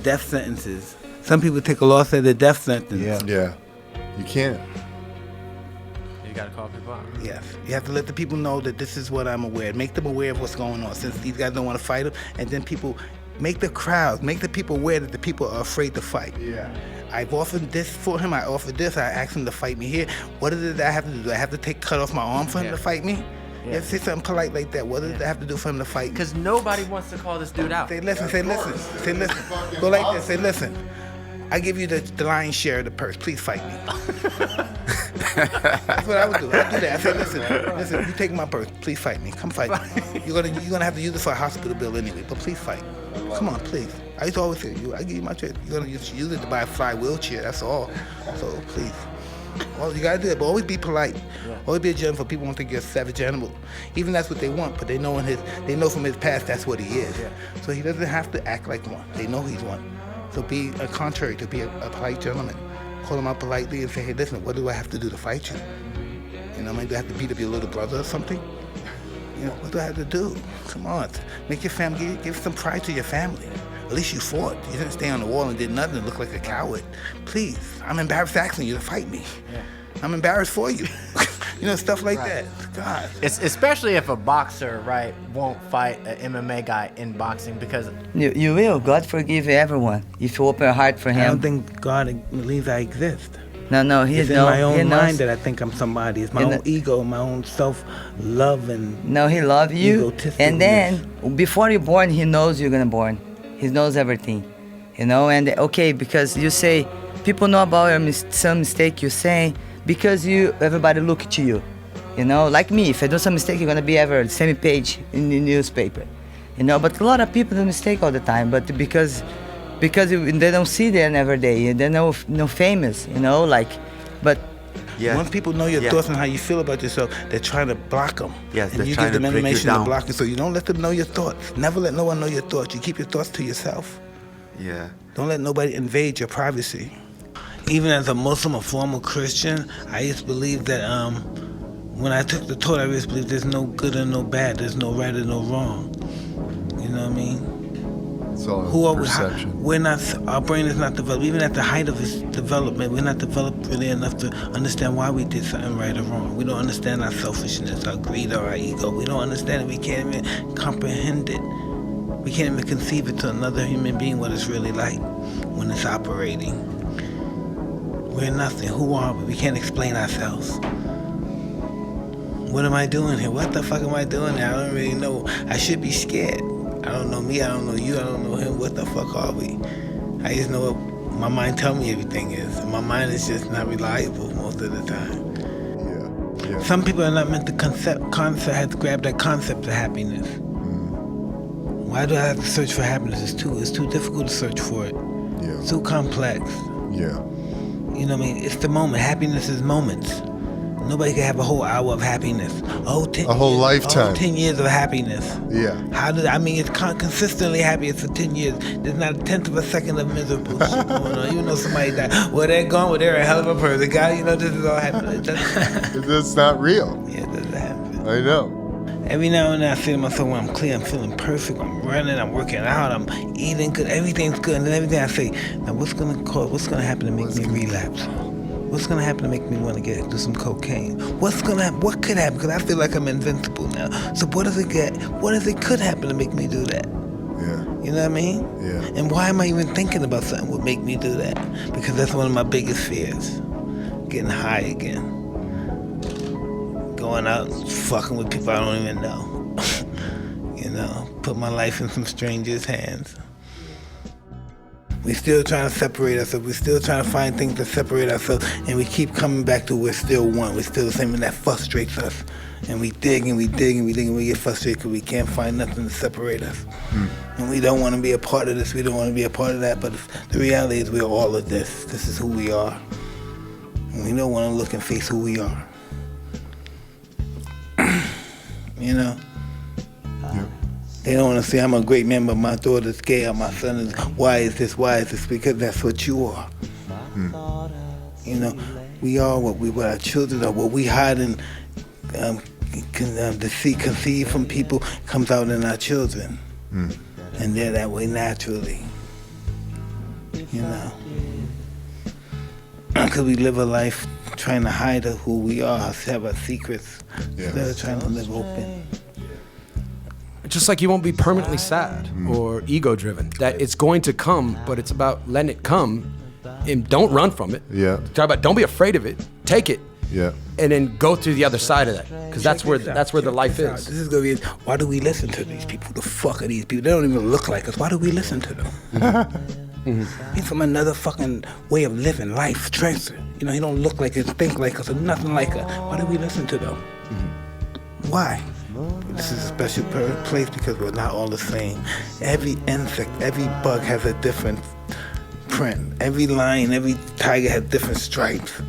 death sentences. Some people take a loss as a death sentence. Yeah. You can't. You gotta call people out. Yes, you have to let the people know that this is what I'm aware. Make them aware of what's going on. Since these guys don't want to fight them, and then people make the crowds, make the people aware that the people are afraid to fight. Yeah. I've offered this for him. I offered this. I asked him to fight me here. What is it that I have to do? Do I have to cut off my arm for him to fight me? You have to say something polite like that. What does it have to do for him to fight me? Because nobody wants to call this dude out. Say listen. Go like this. Say listen. I give you the lion's share of the purse. Please fight me. That's what I would do. I'd do that. I say, listen, you take my purse. Please fight me. Come fight me. You're gonna have to use it for a hospital bill anyway, but please fight. Come on, please. I used to always say, I give you my check. You're gonna use it to buy a fly wheelchair. That's all. So please. All you gotta do it, but always be polite. Always be a gentleman, for people won't think you're a savage animal. Even that's what they want, but they know from his past that's what he is. So he doesn't have to act like one. They know he's one. So be a contrary to be a polite gentleman. Call him out politely and say, hey, listen, what do I have to do to fight you? You know what I mean? Do I have to beat up your little brother or something? You know, what do I have to do? Come on, make your family, give some pride to your family. At least you fought. You didn't stay on the wall and did nothing and look like a coward. Please, I'm embarrassed asking you to fight me. I'm embarrassed for you. You know, stuff like that. God. It's especially if a boxer, right, won't fight an MMA guy in boxing because You will. God forgive everyone if you open your heart for Him. I don't think God believes I exist. No, He It's in knows. my own He knows. mind that I think I'm somebody. It's my own ego, my own self-love and No, He loves you. egotisticness. And then, before you're born, He knows you're gonna born. He knows everything. You know, and okay, because you say, people know about some mistake you say, because everybody look to you. You know, like me, if I do some mistake, you're gonna be ever same page in the newspaper. you know. But a lot of people do mistake all the time, but because they don't see them every day, they're no famous, you know, like, but. Yeah. Once people know your thoughts and how you feel about yourself, they're trying to block them. Yes, and they're you trying give them to break you information to down. block it, so you don't let them know your thoughts. Never let no one know your thoughts. You keep your thoughts to yourself. Yeah. Don't let nobody invade your privacy. Even as a Muslim, a former Christian, I used to believe that when I took the Torah, I used to believe there's no good and no bad, there's no right and no wrong. You know what I mean? It's all Who are perception. we're not, our brain is not developed. Even at the height of its development, we're not developed really enough to understand why we did something right or wrong. We don't understand our selfishness, our greed, or our ego. We don't understand it. We can't even comprehend it. We can't even conceive it to another human being what it's really like when it's operating. We're nothing. Who are we? We can't explain ourselves. What am I doing here? What the fuck am I doing here? I don't really know. I should be scared. I don't know me, I don't know you, I don't know him. What the fuck are we? I just know what my mind tells me everything is. And my mind is just not reliable most of the time. Yeah. Some people are not meant to have to grab that concept of happiness. Why do I have to search for happiness? It's too difficult to search for it. Yeah. It's too complex. Yeah. You know what I mean? It's the moment. Happiness is moments. Nobody can have a whole hour of happiness. A whole lifetime. 10 years of happiness. Yeah. It's consistently happy for 10 years. There's not a tenth of a second of miserable shit going on. You know somebody died. Well, they're gone. Well, they're a hell of a person. God, you know, this is all happening. That's not real. Yeah, it doesn't happen. I know. Every now and then I say to myself, when I'm clear, I'm feeling perfect, I'm running, I'm working out, I'm eating good, everything's good. And then everything I say, now what's gonna happen to make me relapse? What's gonna happen to make me want to do some cocaine? What could happen? Because I feel like I'm invincible now. So what if it could happen to make me do that? Yeah. You know what I mean? Yeah. And why am I even thinking about something would make me do that? Because that's one of my biggest fears. Getting high again. Going out and fucking with people I don't even know. You know, put my life in some strangers' hands. We're still trying to separate ourselves. We're still trying to find things to separate ourselves. And we keep coming back to we're still one. We're still the same, and that frustrates us. And we dig and we dig and we dig and we get frustrated because we can't find nothing to separate us. And we don't want to be a part of this. We don't want to be a part of that. But the reality is we're all of this. This is who we are. And we don't want to look and face who we are. You know? Yeah. They don't want to say I'm a great man, but my daughter's gay, or my son is, why is this? Because that's what you are. You know, we are what our children are. What we hide and conceive from people comes out in our children. And they're that way naturally. You know? Because we live a life trying to hide who we are, have our secrets, instead of trying to live open. Just like you won't be permanently sad or ego-driven. That it's going to come, but it's about letting it come and don't run from it. Yeah. Talk about don't be afraid of it. Take it. Yeah. And then go through the other side of that, because that's where the life is. This is gonna be. Why do we listen to these people? Who the fuck are these people? They don't even look like us. Why do we listen to them? He's from another fucking way of living life, transfer. You know, he don't look like us, think like us, or nothing like us. Why do we listen to them? Why? This is a special place because we're not all the same. Every insect, every bug has a different print. Every lion, every tiger has different stripes,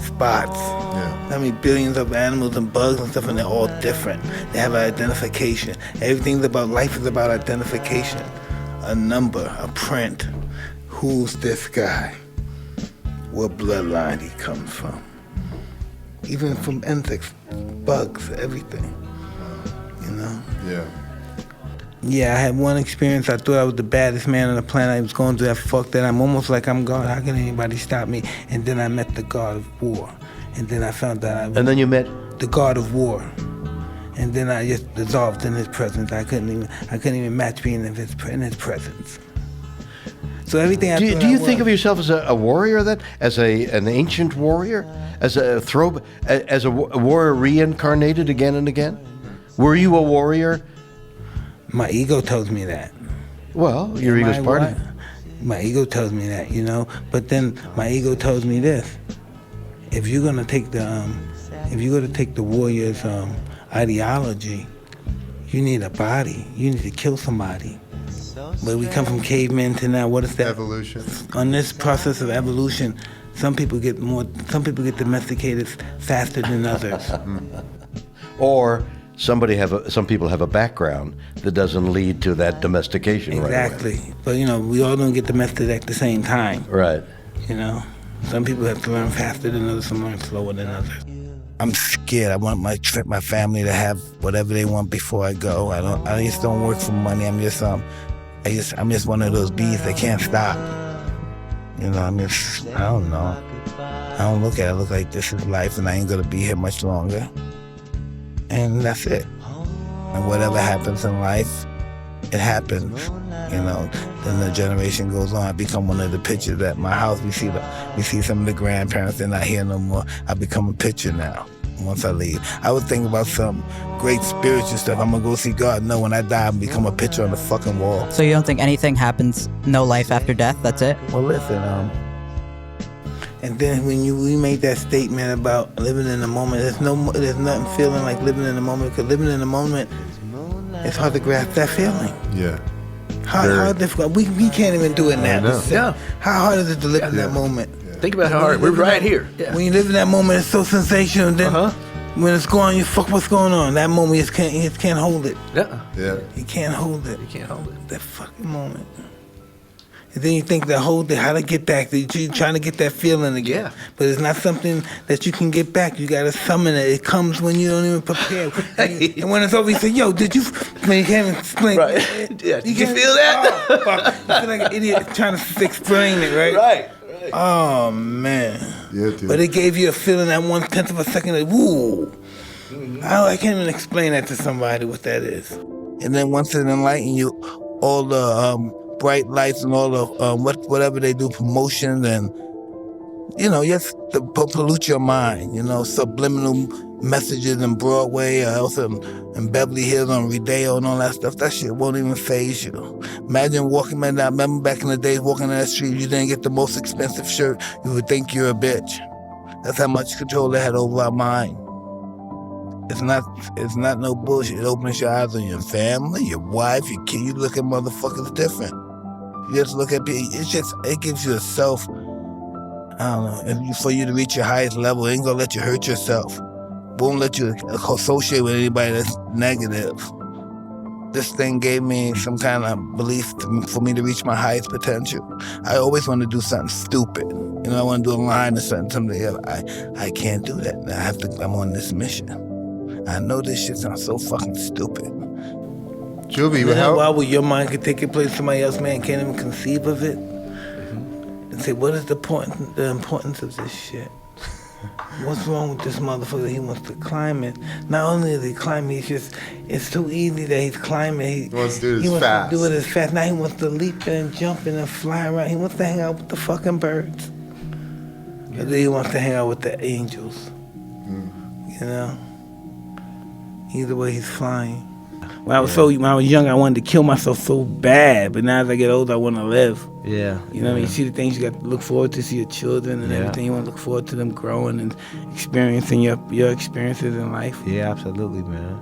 spots. Yeah. I mean, billions of animals and bugs and stuff, and they're all different. They have an identification. Everything about life is about identification. A number, a print. Who's this guy? What bloodline he comes from. Even from insects, bugs, everything. You know? Yeah. Yeah, I had one experience. I thought I was the baddest man on the planet. I was going through that. Fuck that. I'm almost like I'm God. How can anybody stop me? And then I met the God of war. And then I found out I was And then you met the God of war. And then I just dissolved in his presence. I couldn't even match being in his presence. So everything I do you think of yourself as a warrior then? As an ancient warrior? As a warrior reincarnated again and again? Were you a warrior? My ego tells me that. Well, your ego's part of it. My ego tells me that, you know. But then my ego tells me this: if you're gonna take the warrior's ideology, You need a body. You need to kill somebody. But we come from cavemen to now. What is that? Evolution. On this process of evolution, some people get domesticated faster than others. Or some people have a background that doesn't lead to that domestication. Exactly. Right away. But we all don't get domesticated at the same time. Right. Some people have to learn faster than others, some learn slower than others. I'm scared. I want my family to have whatever they want before I go. I just don't work for money. I'm just one of those bees that can't stop. I don't know. I don't look at it. I look like this is life and I ain't gonna be here much longer. And that's it. And whatever happens in life, it happens. Then the generation goes on. I become one of the pictures at my house. We see some of the grandparents. They're not here no more. I become a picture now. Once I leave, I would think about some great spiritual stuff. I'm gonna go see God. No, when I die, I'm become a picture on the fucking wall. So you don't think anything happens? No life after death? That's it? Well, listen. And then when we made that statement about living in the moment, there's nothing feeling like living in the moment, because living in the moment, it's hard to grasp that feeling. Yeah. How difficult. We can't even do it now. Yeah. How hard is it to live in that moment? Think about how hard. We're right here. Yeah. When you live in that moment, it's so sensational. Then when it's gone, you fuck what's going on. That moment, you can't hold it. Yeah. Yeah. You can't hold it. You can't hold it. That fucking moment. And then you think how to get back. You're trying to get that feeling again. Yeah. But it's not something that you can get back. You got to summon it. It comes when you don't even prepare. And when it's over, you say, yo, did you... Man, you can't even explain. Right. Yeah. Did you feel that? Oh, fuck. You feel like an idiot trying to explain it, right? Right. Oh, man. Yeah, dude. But it gave you a feeling that 1/10 of a second, like, woo. I can't even explain that to somebody what that is. And then once it enlightens you, all the bright lights and all the whatever they do, promotions and, just to pollute your mind, subliminal messages in Broadway or else in Beverly Hills on Rodeo and all that stuff. That shit won't even faze you. Imagine walking down, remember back in the days walking down that street, you didn't get the most expensive shirt, you would think you're a bitch. That's how much control they had over our mind. It's not no bullshit. It opens your eyes on your family, your wife, your kid. You look at motherfuckers different. You just look at people. It gives you a self. I don't know. For you to reach your highest level, it ain't gonna let you hurt yourself. Won't let you associate with anybody that's negative. This thing gave me some kind of belief for me to reach my highest potential. I always want to do something stupid. I want to do a line or something else. I can't do that. I'm on this mission. I know this shit sounds so fucking stupid. Joby, why would your mind could take a place somebody else, man, can't even conceive of it? And say, what is the importance of this shit? What's wrong with this motherfucker? He wants to climb it. Not only is he climbing, it's so easy that he's climbing. He wants to do it fast. Do it as fast. Now he wants to leap and jump and fly around. He wants to hang out with the fucking birds. Yeah. Or then he wants to hang out with the angels. Either way, he's flying. When I was young, I wanted to kill myself so bad, but now as I get older, I want to live. Yeah. You know what I mean? You see the things you got to look forward to, see your children and everything. You want to look forward to them growing and experiencing your experiences in life. Yeah, absolutely, man.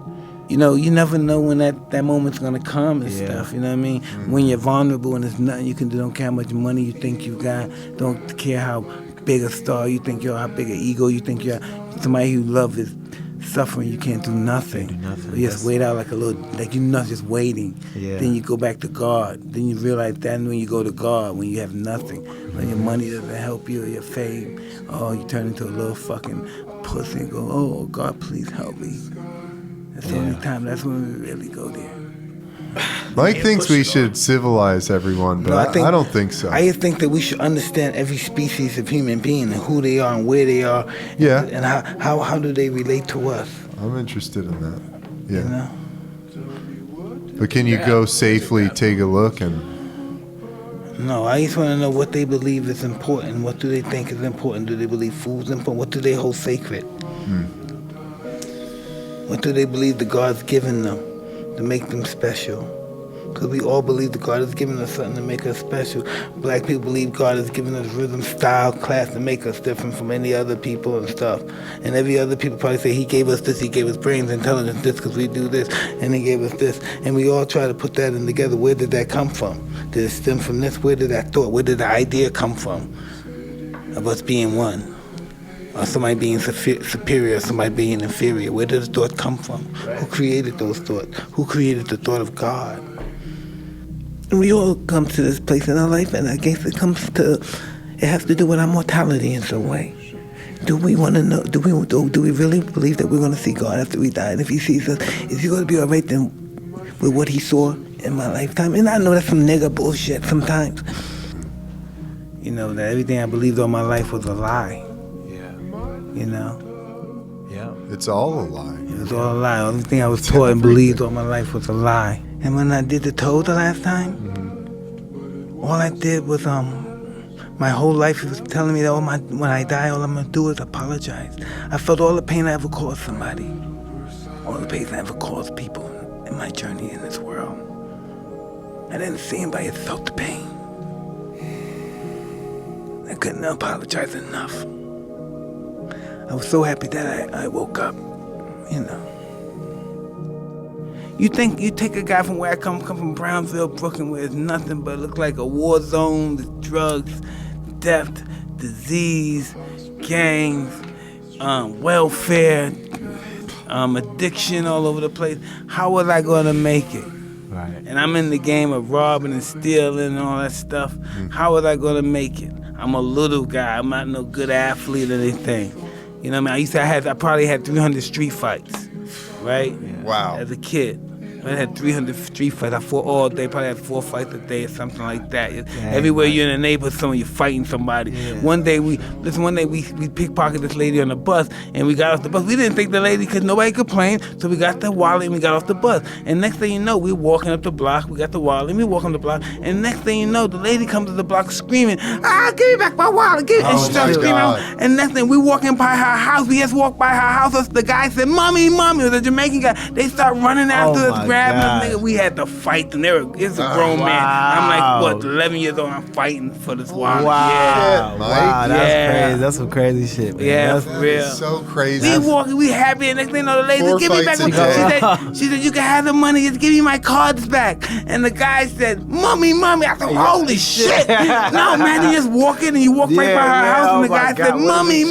You never know when that moment's going to come and stuff, you know what I mean? When you're vulnerable and there's nothing you can do, don't care how much money you think you got, don't care how big a star you think you're, how big an ego you think you're, somebody who love is suffering, you can't do nothing. You just wait out just waiting. Yeah. Then you go back to God. Then you realize that when you go to God, when you have nothing, when your money doesn't help you or your fame, you turn into a little fucking pussy and go, oh, God, please help me. That's the only time, that's when we really go there. Mike thinks we should civilize everyone, but I don't think so. I just think that we should understand every species of human being and who they are and where they are. Yeah. And how do they relate to us. I'm interested in that. Yeah. But can you go safely take a look and... No, I just want to know what they believe is important. What do they think is important? Do they believe food's important? What do they hold sacred? What do they believe the God's given them to make them special? Because we all believe that God has given us something to make us special. Black people believe God has given us rhythm, style, class to make us different from any other people and stuff. And every other people probably say, he gave us this, he gave us brains, intelligence, this, because we do this, and he gave us this. And we all try to put that in together. Where did that come from? Did it stem from this? Where did that thought, where did the idea come from of us being one? Or somebody being superior, somebody being inferior? Where did the thought come from? Right. Who created those thoughts? Who created the thought of God? And we all come to this place in our life, and I guess it has to do with our mortality in some way. Do we want to know, do we really believe that we're going to see God after we die? And if he sees us, is he going to be all right then with what he saw in my lifetime? And I know that's some nigga bullshit sometimes. You know, that everything I believed all my life was a lie. You know? Yeah. It's all a lie. It was all a lie. The only thing I was taught and believed all my life was a lie. And when I did the toe the last time, all I did was, my whole life was telling me that when I die, all I'm going to do is apologize. I felt all the pain I ever caused somebody. All the pain I ever caused people in my journey in this world. I didn't see anybody that felt the pain. I couldn't apologize enough. I was so happy that I woke up, you know. You take a guy from where I come from Brownsville, Brooklyn, where it's nothing but look like a war zone, the drugs, death, disease, gangs, welfare, addiction all over the place. How was I gonna make it? Right. And I'm in the game of robbing and stealing and all that stuff. How was I gonna make it? I'm a little guy. I'm not no good athlete or anything. You know what I mean? I probably had 300 street fights, right? Yeah. Wow. As a kid. I had 300 street fights. I fought all day, probably had 4 fights a day or something like that. Everywhere you're in the neighborhood, you're fighting somebody. Yeah. One day we pickpocketed this lady on the bus, and we got off the bus. We didn't think the lady, because nobody complained, so we got the wallet and we got off the bus. And next thing you know, we're walking up the block, we got the wallet, and we walking up the block, and next thing you know, the lady comes to the block screaming, give me back my wallet, and she started screaming out. And next thing, we walking by her house, we just walked by her house, the guy said, mommy, it was a Jamaican guy. They start running after us, grabbing us, nigga. We had to fight them. It's a grown man. I'm like, 11 years old, I'm fighting for this wallet. Wow. Yeah. Wow, that's crazy. That's some crazy shit, man. Yeah, That's for real. So crazy. We walking, we happy, and next thing you know, the lady 4 give me back fights my a card. She said, you can have the money, just give me my cards back. And the guy said, mommy. I said, holy shit. No, man, you just walk in and you walk right by her house, and the guy said, mommy.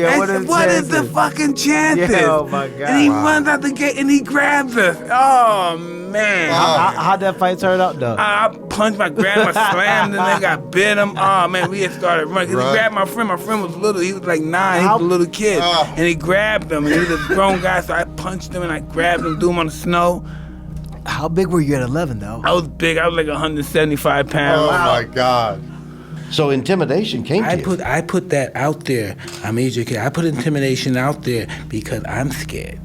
I said, what is the fucking chances? Yeah, oh my God. And he runs out the gate and he grabs us. Oh, man. How'd that fight turn out, though? I punched my grandma, slammed the nigga, I bit him. Oh, man, we had started running. He grabbed my friend. My friend was little. He was like 9. He was a little kid. And he grabbed him, and he was a grown guy, so I punched him, and I grabbed him, threw him on the snow. How big were you at 11, though? I was big. I was like 175 pounds. Oh, my God. So intimidation came to you. I put that out there. I'm educated. I put intimidation out there because I'm scared.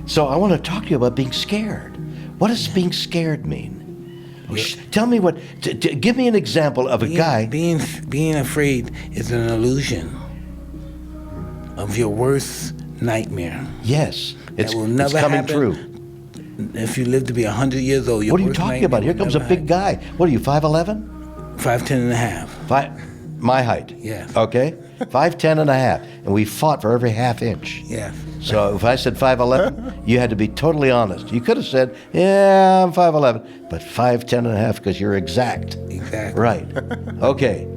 So I want to talk to you about being scared. What does being scared mean? Tell me what. Give me an example of a guy. Being afraid is an illusion of your worst nightmare. Yes, it's coming happen. True. If you live to be 100 years old, what are you talking about? Here comes a big guy. What are you, 5'11"? 5'10" and a half. My height. Yes. Okay. 5'10" and a half, and we fought for every half inch. Yes. So if I said 5'11", you had to be totally honest. You could have said, yeah, I'm 5'11", but 5'10" and a half because you're exact. Exactly. Right. Okay.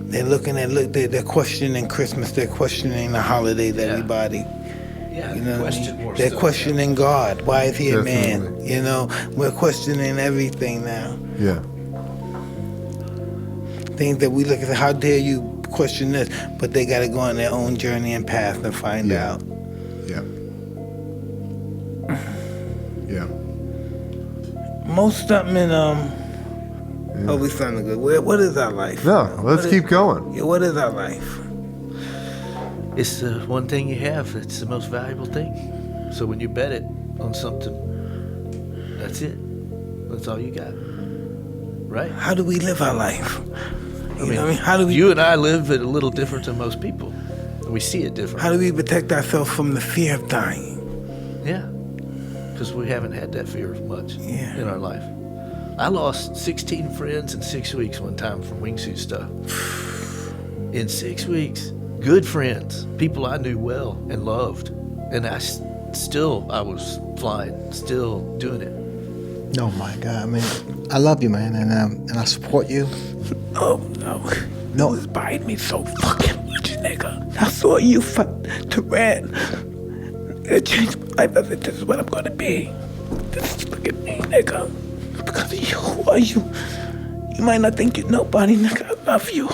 They're questioning Christmas. They're questioning the holidays. Everybody. Yeah. You know, they're questioning God. Why is he a man? You know, we're questioning everything now. Yeah. Things that we look at, how dare you question this? But they got to go on their own journey and path to find out. Yeah. Yeah. Most something in oh, we sounding good. What is our life? No, let's keep going. Yeah, what is our life? It's the one thing you have. It's the most valuable thing. So when you bet it on something, that's it. That's all you got. Right? How do we live our life? How do we? You and I live it a little different than most people. We see it different. How do we protect ourselves from the fear of dying? Yeah, because we haven't had that fear much in our life. I lost 16 friends in 6 weeks one time from wingsuit stuff. In 6 weeks, good friends, people I knew well and loved. And I was flying, still doing it. Oh my God, man. I love you, man, and I support you. Oh, no. No, it's biting me so fucking much, nigga. I saw you fight Turan. It changed my life. I said, this is what I'm gonna be. Just look at me, nigga. Because of you, who are you? You might not think you're nobody, nigga. I love you.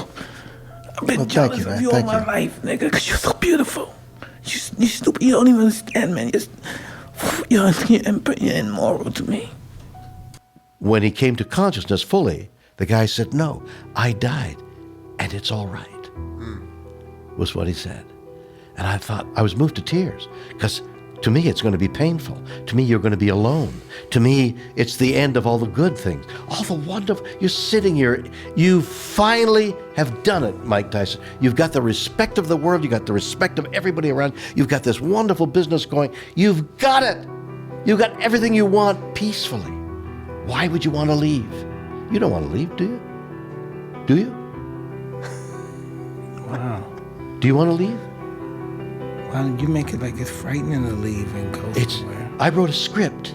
I've been jealous of you all my life, nigga, because you're so beautiful. You stupid. You don't even understand, man. You're immoral to me. When he came to consciousness fully, the guy said, no, I died, and it's all right, was what he said. And I thought, I was moved to tears, because to me, it's going to be painful. To me, you're going to be alone. To me, it's the end of all the good things. All the wonderful, you're sitting here, you finally have done it, Mike Tyson. You've got the respect of the world, you've got the respect of everybody around, you've got this wonderful business going, you've got it. You've got everything you want peacefully. Why would you want to leave? You don't want to leave, do you? Do you? Wow. Do you want to leave? Why did you make it like it's frightening to leave and go somewhere? I wrote a script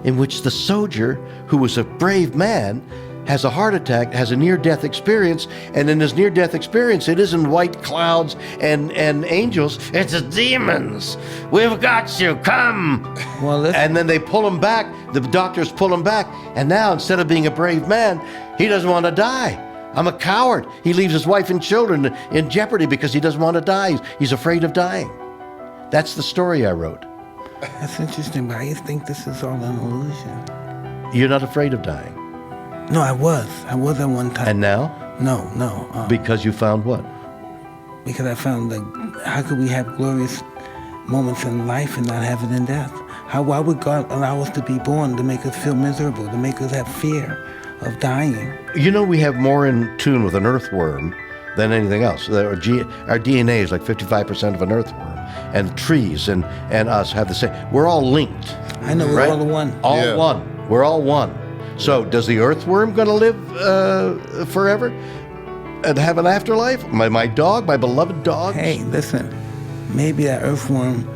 in which the soldier, who was a brave man, has a heart attack, has a near-death experience, and in his near-death experience, it isn't white clouds and angels, it's the demons. We've got you, come. Well, and then they pull him back, the doctors pull him back, and now instead of being a brave man, he doesn't want to die. I'm a coward. He leaves his wife and children in jeopardy because he doesn't want to die. He's afraid of dying. That's the story I wrote. That's interesting, but I just think this is all an illusion. You're not afraid of dying? No, I was. I was at one time. And now? No. Because you found what? Because I found that how could we have glorious moments in life and not have it in death? Why would God allow us to be born to make us feel miserable, to make us have fear of dying? You know, we have more in tune with an earthworm than anything else. Our DNA is like 55% of an earthworm. And trees and us have the same. We're all linked. I know, we're all one. All one. We're all one. So does the earthworm going to live forever and have an afterlife? My dog, my beloved dog? Hey, listen, maybe that earthworm,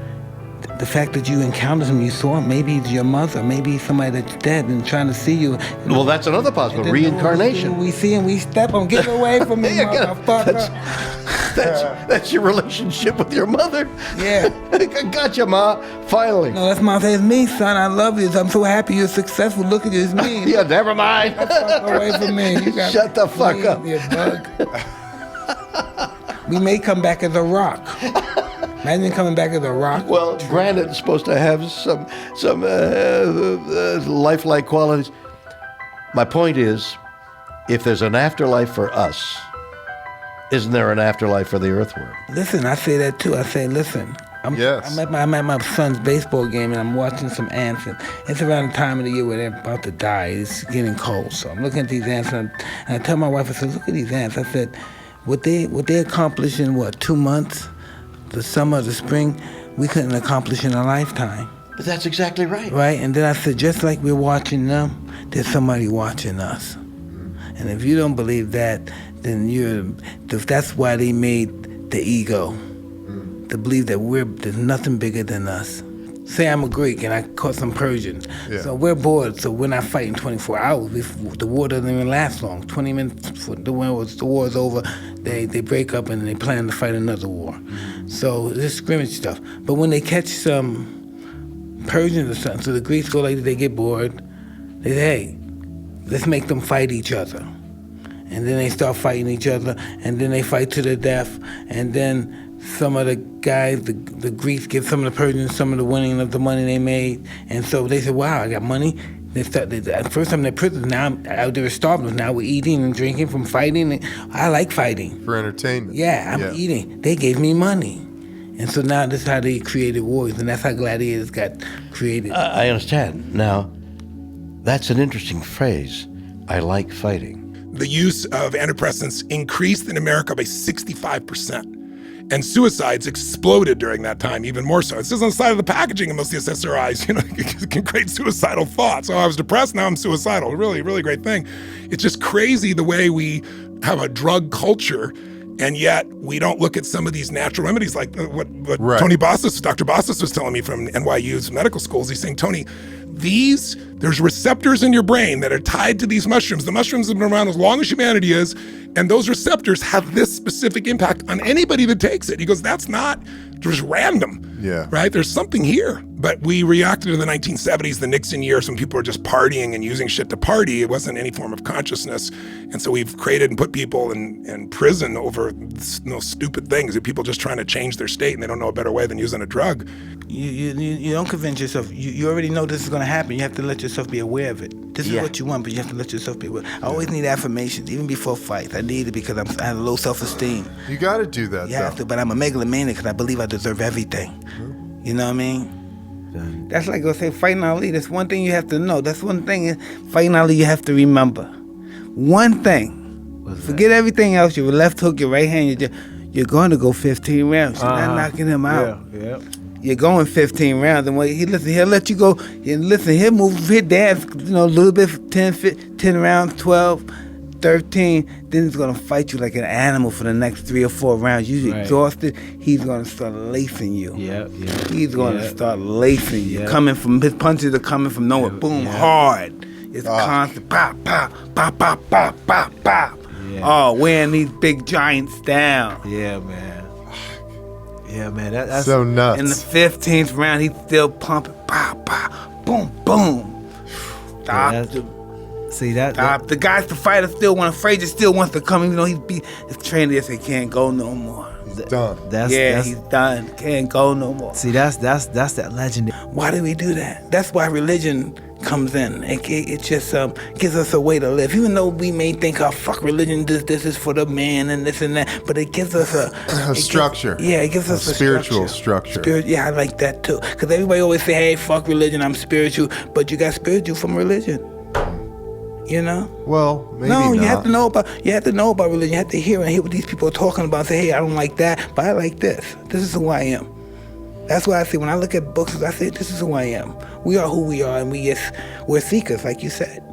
the fact that you encountered him, you saw him, maybe it's your mother, maybe somebody that's dead and trying to see you. Well, that's another possibility, reincarnation. We see him, we step him, get away from me, motherfucker. That's your relationship with your mother? Yeah. Gotcha, Ma, finally. No, that's Ma saying, it's me, son, I love you. I'm so happy you're successful. Look at you, it's me. Yeah, never mind. Get the fuck away from me. You got Shut the fuck up. You bug. We may come back as a rock. Imagine coming back as a rock. Well, granted, it's supposed to have some lifelike qualities. My point is, if there's an afterlife for us, isn't there an afterlife for the earthworm? Listen, I say that too. I say, listen, I'm at my son's baseball game and I'm watching some ants. And it's around the time of the year where they're about to die. It's getting cold. So I'm looking at these ants and I tell my wife, I said, look at these ants. I said, what they accomplish in 2 months, the summer, the spring, we couldn't accomplish in a lifetime. But that's exactly right. Right? And then I said, just like we're watching them, there's somebody watching us. And if you don't believe that, then that's why they made the ego. To believe that there's nothing bigger than us. Say I'm a Greek and I caught some Persians. Yeah. So we're bored, so we're not fighting 24 hours. The war doesn't even last long. 20 minutes before the war's over, they break up and they plan to fight another war. So this scrimmage stuff. But when they catch some Persians or something, so the Greeks go like, they get bored. They say, hey, let's make them fight each other. And then they start fighting each other, and then they fight to the death, and then some of the guys, the Greeks give some of the Persians some of the winning of the money they made, and so they said, wow, I got money. First time they're prisoners, now they were starving, now we're eating and drinking from fighting. I like fighting. For entertainment. Yeah, I'm eating. They gave me money. And so now this is how they created warriors, and that's how gladiators got created. I understand. Now, that's an interesting phrase. I like fighting. The use of antidepressants increased in America by 65%. And suicides exploded during that time, even more so. It says on the side of the packaging in most of the SSRIs, it can create suicidal thoughts. Oh, I was depressed, now I'm suicidal. Really, really great thing. It's just crazy the way we have a drug culture, and yet we don't look at some of these natural remedies like what Right. Tony Bossis, Dr. Bossis was telling me from NYU's medical schools. He's saying, Tony, there's receptors in your brain that are tied to these mushrooms. The mushrooms have been around as long as humanity is, and those receptors have this specific impact on anybody that takes it. He goes, that's not just random. Yeah. Right? There's something here. But we reacted in the 1970s, the Nixon years, when people were just partying and using shit to party. It wasn't any form of consciousness. And so we've created and put people in prison over stupid things. And people just trying to change their state and they don't know a better way than using a drug. You don't convince yourself. You already know this is going to happen. You have to let yourself be aware of it. This is what you want, but you have to let yourself be aware. I always need affirmations, even before fights. I need it because I have low self-esteem. You got to do that, You have to, but I'm a megalomaniac because I believe I deserve everything. You know what I mean? That's like I say, fighting Ali. That's one thing you have to know. That's one thing fighting Ali you have to remember. One thing. Forget everything else. Your left hook, your right hand. You're going to go 15 rounds. You're not knocking him out. Yeah. You're going 15 rounds, and when he'll let you go. He'll move, he'll dance, a little bit, 10 rounds, 12, 13. Then he's gonna fight you like an animal for the next 3 or 4 rounds. You're exhausted. He's gonna start lacing you. Yeah. He's gonna start lacing you. Coming from his punches are coming from nowhere. Boom, hard. It's constant. Pop, pop, pop, pop, pop, pop, pop. Yeah. Oh, wearing these big giants down. Yeah, man. Yeah, man. That's so nuts. In the 15th round, he's still pumping. Pop, pop, boom, boom. Stop. Stop. The guys, the fighter, still want to fight. Just still wants to come. Even though his trainer just say can't go no more. He's done. He's done. Can't go no more. See, that's that legend. Why do we do that? That's why religion comes in. It just gives us a way to live. Even though we may think, oh, fuck religion, this is for the man and this and that, but it gives us a structure. It gives us a spiritual structure. Yeah, I like that too. Because everybody always say, hey, fuck religion, I'm spiritual. But you got spiritual from religion. You know? Well, maybe no, not. You have to know about religion. You have to hear what these people are talking about. Say, hey, I don't like that, but I like this. This is who I am. That's why I say when I look at books, I say this is who I am. We are who we are, and we're seekers, like you said.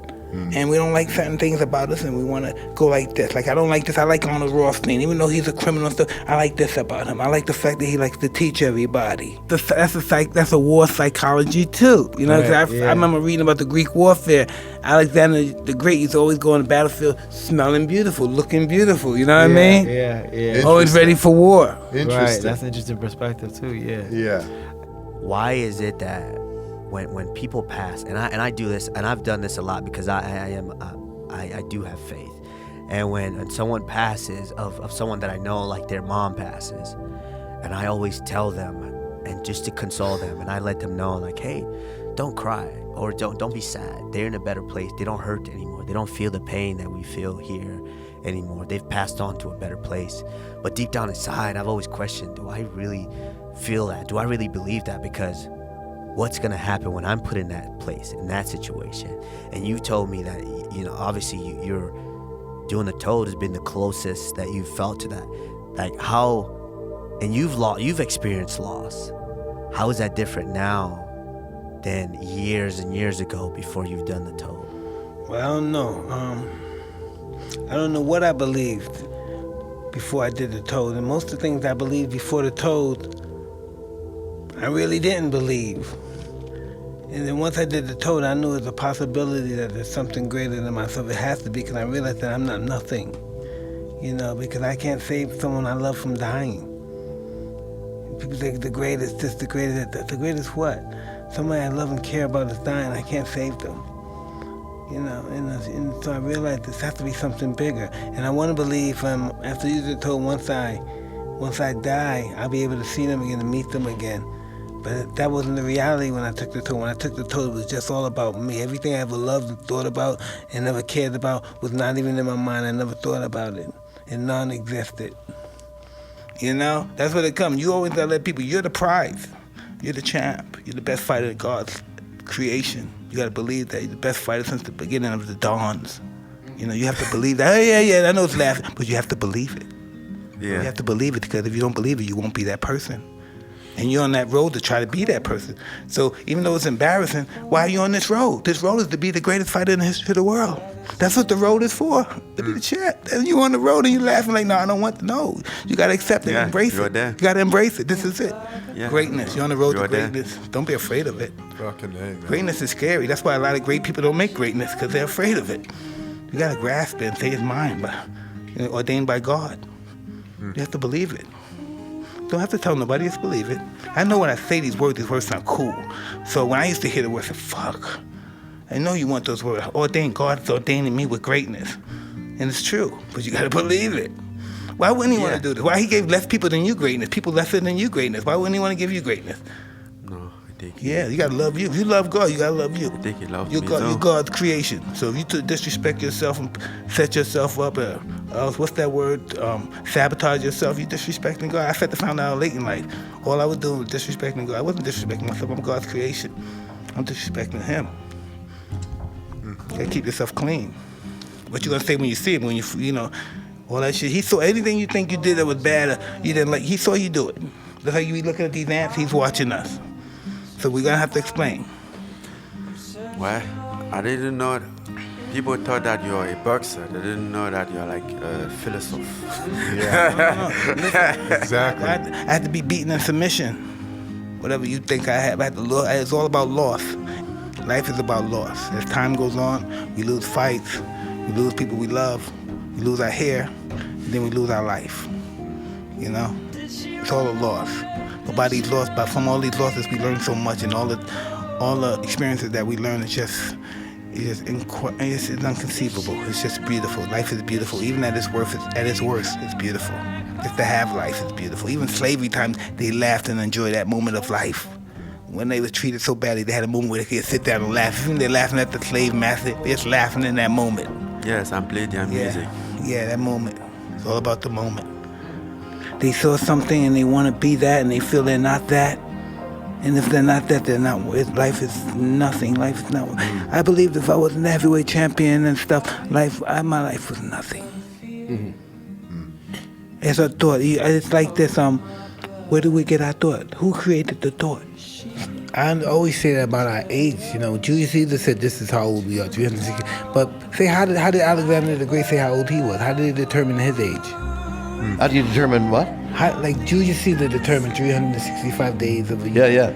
And we don't like certain things about us, and we want to go like this. Like I don't like this. I like Arnold Rothstein, even though he's a criminal and stuff. I like this about him. I like the fact that he likes to teach everybody. That's a war psychology too. You know, I remember reading about the Greek warfare. Alexander the Great used to always go on the battlefield smelling beautiful, looking beautiful. You know what I mean? Yeah. Always ready for war. Right. That's an interesting perspective too. Yeah. Why is it that when people pass, and I do this, and I've done this a lot because I do have faith, and when someone passes of someone that I know, like their mom passes, and I always tell them, and just to console them, and I let them know, like, hey, don't cry or don't be sad. They're in a better place. They don't hurt anymore. They don't feel the pain that we feel here anymore. They've passed on to a better place. But deep down inside, I've always questioned, do I really feel that? Do I really believe that? Because what's gonna happen when I'm put in that place, in that situation? And you told me that, obviously you're doing the toad has been the closest that you've felt to that. Like how, and you've experienced loss. How is that different now than years and years ago before you've done the toad? Well, I don't know. I don't know what I believed before I did the toad. And most of the things I believed before the toad, I really didn't believe. And then once I did the toad, I knew it was a possibility that there's something greater than myself. It has to be, because I realized that I'm not nothing. Because I can't save someone I love from dying. People say the greatest, this, the greatest, that. The greatest what? Somebody I love and care about is dying. I can't save them. And so I realized this has to be something bigger. And I want to believe after using the toad, once I die, I'll be able to see them again and meet them again. But that wasn't the reality when I took the toad. When I took the toad, it was just all about me. Everything I ever loved and thought about and never cared about was not even in my mind. I never thought about it. It non-existed. That's what it comes. You always gotta let people, you're the prize. You're the champ. You're the best fighter in God's creation. You gotta believe that you're the best fighter since the beginning of the dawns. You have to believe that. Oh, yeah, I know it's laughing, but you have to believe it. Yeah. You have to believe it, because if you don't believe it, you won't be that person. And you're on that road to try to be that person. So even though it's embarrassing, why are you on this road? This road is to be the greatest fighter in the history of the world. That's what the road is for, to be the shit. And you on the road and you laughing like, no, I don't want to know. You got to accept it, embrace it. There. You got to embrace it. This is it. Yeah. Greatness. You're on the road to There. greatness. Don't be afraid of it. Fucking A, man. Greatness is scary. That's why a lot of great people don't make greatness, because they're afraid of it. You got to grasp it and say it's mine, but ordained by God. You have to believe it. Don't have to tell nobody, just believe it. I know when I say these words sound cool. So when I used to hear the word, I said, fuck. I know you want those words. Ordained, God's ordaining me with greatness. And it's true, but you gotta believe it. Why wouldn't he want to do this? Why he gave less people than you greatness, people lesser than you greatness? Why wouldn't he want to give you greatness? No, I think. Yeah, you gotta love you. If you love God, you gotta love you. I think he loves You're me God, too. you're God's creation. So if you disrespect yourself and set yourself up, what's that word? Sabotage yourself. You disrespecting God. I had to find out late in life. All I was doing was disrespecting God. I wasn't disrespecting myself. I'm God's creation. I'm disrespecting Him. You gotta keep yourself clean. What you gonna say when you see Him? When you know, all that shit. He saw anything you think you did that was bad or you didn't like. He saw you do it. That's how you be looking at these ants. He's watching us. So we're gonna have to explain. Well, I didn't know. People thought that you're a boxer. They didn't know that you're like a philosopher. Yeah. Exactly. I had to be beaten in submission. Whatever you think I have, I had to lose. It's all about loss. Life is about loss. As time goes on, we lose fights, we lose people we love, we lose our hair, and then we lose our life. You know? It's all a loss. Nobody's lost, but from all these losses we learn so much, and all the experiences that we learn it's inconceivable. It's just beautiful. Life is beautiful. Even at its worst, it's beautiful. Just to have life is beautiful. Even slavery times, they laughed and enjoyed that moment of life. When they was treated so badly, they had a moment where they could sit down and laugh. Even they're laughing at the slave master, they're just laughing in that moment. Yes, and play their music. Yeah, that moment. It's all about the moment. They saw something and they want to be that, and they feel they're not that. And if they're not that, they're not. Life is nothing. Life is not. I believed if I wasn't the heavyweight champion and stuff, my life was nothing. As I thought, it's like this. Where do we get our thought? Who created the thought? I always say that about our age. You know, Julius Caesar said this is how old we are, 360. But say, how did Alexander the Great say how old he was? How did he determine his age? How do you determine what? Like Julius Caesar determined 365 days of a year. Yeah.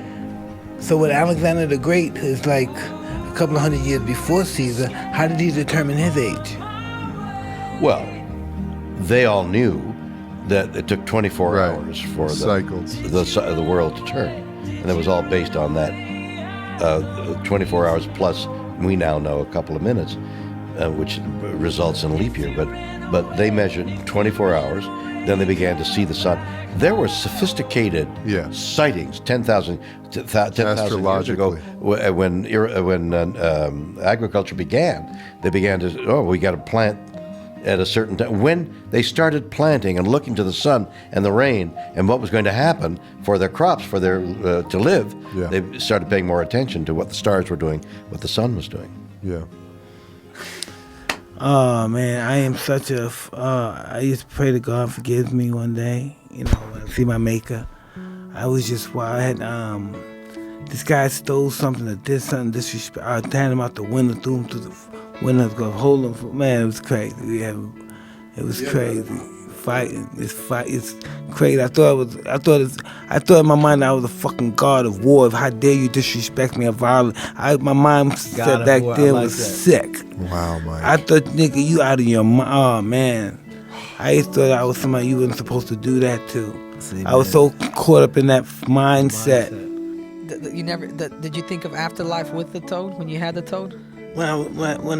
So with Alexander the Great, is like a couple of hundred years before Caesar. How did he determine his age? Well, they all knew that it took 24 hours for the world to turn. And it was all based on that 24 hours plus, we now know a couple of minutes, which results in a leap year. But they measured 24 hours, then they began to see the sun. There were sophisticated sightings 10,000 years ago when agriculture began. They began to, we got to plant at a certain time. When they started planting and looking to the sun and the rain and what was going to happen for their crops, for their to live, they started paying more attention to what the stars were doing, what the sun was doing. Yeah. Oh man, I am such a. I used to pray to God forgives me one day. You know, when I see my maker, I was just I had this guy stole something or did something disrespect. I handed him out the window, threw him through the window, go hold him. Man, it was crazy. Yeah, it was crazy. It's crazy. I thought in my mind I was a fucking god of war. How dare you disrespect me? My mind said back then was sick. Wow, Mike. I thought, nigga, you out of your mind. Oh man, I used to thought I was somebody you weren't supposed to do that to. I was so caught up in that mindset. Did you think of afterlife with the toad when you had the toad? When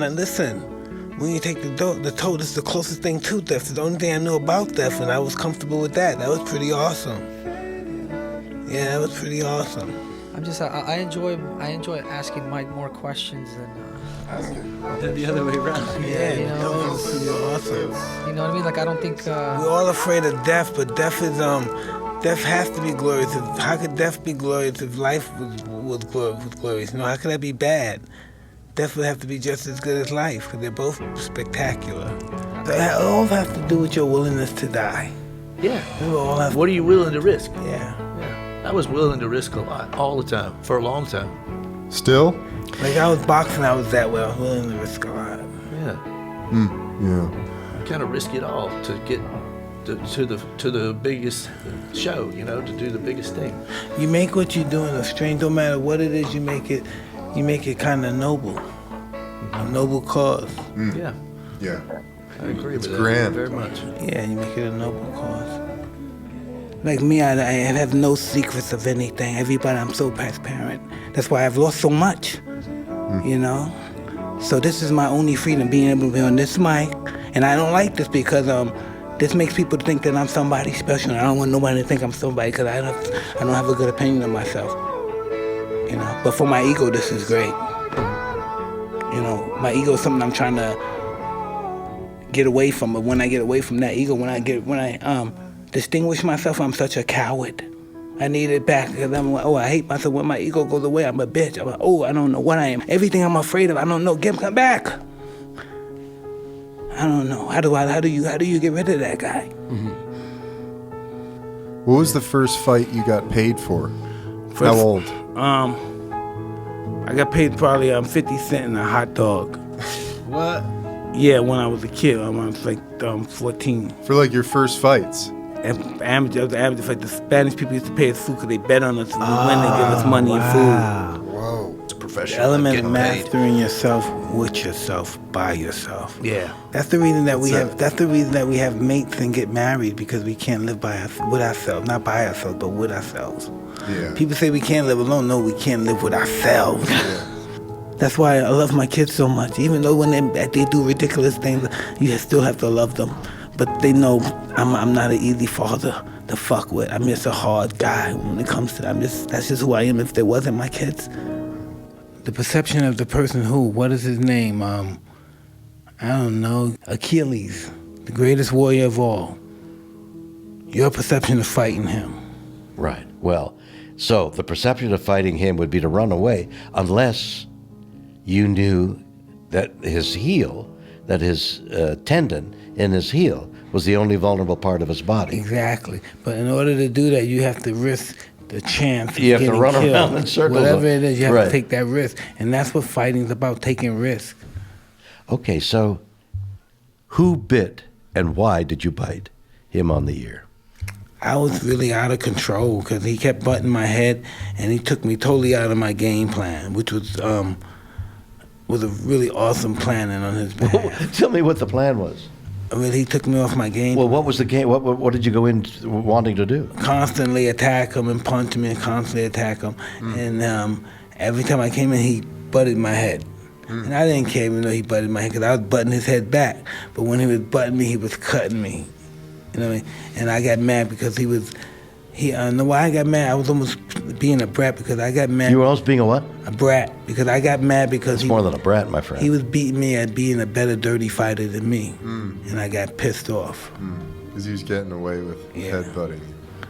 I listen. When you take the toad, it's the closest thing to death. It's the only thing I knew about death, and I was comfortable with that. That was pretty awesome. Yeah, that was pretty awesome. I enjoy asking Mike more questions than the other way around. Yeah, that was pretty awesome. You know what I mean? Like I don't think we're all afraid of death, but death is death has to be glorious. How could death be glorious if life was glorious? You know, how could that be bad? Death would have to be just as good as life, because they're both spectacular. It all has to do with your willingness to die. Yeah. We all have. What are you willing to risk? Yeah. I was willing to risk a lot all the time for a long time. Still? Like I was boxing, I was that way. I was willing to risk a lot. Yeah. Yeah. Kind of risk it all to get to the biggest show, to do the biggest thing. You make what you're doing a strange. No matter what it is, you make it kind of noble, a noble cause. Yeah. Yeah. I agree with that grand. very much. Yeah, you make it a noble cause. Like me, I have no secrets of anything. Everybody, I'm so transparent. That's why I've lost so much, So this is my only freedom, being able to be on this mic. And I don't like this because this makes people think that I'm somebody special. And I don't want nobody to think I'm somebody because I don't have a good opinion of myself. But for my ego, this is great. My ego is something I'm trying to get away from. But when I get away from that ego, when I distinguish myself, I'm such a coward. I need it back because I'm like, I hate myself. When my ego goes away, I'm a bitch. I'm like, I don't know what I am. Everything I'm afraid of, I don't know. Come back. I don't know. How do you get rid of that guy? Mm-hmm. What was the first fight you got paid for? How old? I got paid probably 50 cents in a hot dog. What? Yeah, when I was a kid, I was like 14. For like your first fights? Amateur fight. The Spanish people used to pay us food because they bet on us. And we win, they give us money and food. Whoa. It's a The professional. element of mastering yourself with yourself, by yourself. Yeah. That's the reason that we have. That's the reason that we have mates and get married, because we can't live with ourselves, not by ourselves, but with ourselves. Yeah. People say we can't live alone. No, we can't live with ourselves. That's why I love my kids so much. Even though when they do ridiculous things, you still have to love them. But they know I'm not an easy father to fuck with. I'm just a hard guy when it comes to that. That's just who I am if there wasn't my kids. The perception of the person what is his name? I don't know. Achilles, the greatest warrior of all. Your perception of fighting him. Right. Well, so the perception of fighting him would be to run away unless you knew that his heel, that his tendon in his heel was the only vulnerable part of his body. Exactly. But in order to do that, you have to risk the chance of You have to getting run killed. around in circles. Whatever it is, you have Right. to take that risk. And that's what fighting's about, taking risks. Okay, so who bit and why did you bite him on the ear? I was really out of control because he kept butting my head, and he took me totally out of my game plan, which was a really awesome planning on his behalf. Tell me what the plan was. I mean, he took me off my game. Well, what was the game? What did you go in wanting to do? Constantly attack him and punch him and constantly attack him. And every time I came in, he butted my head. And I didn't care even though he butted my head because I was butting his head back. But when he was butting me, he was cutting me. You know what I mean? And I got mad because he know why I got mad? I was almost being a brat because I got mad. You were almost being a what? A brat. Because I got mad because It's more than a brat, my friend. he was beating me at being a better dirty fighter than me. And I got pissed off. Because he was getting away with headbutting.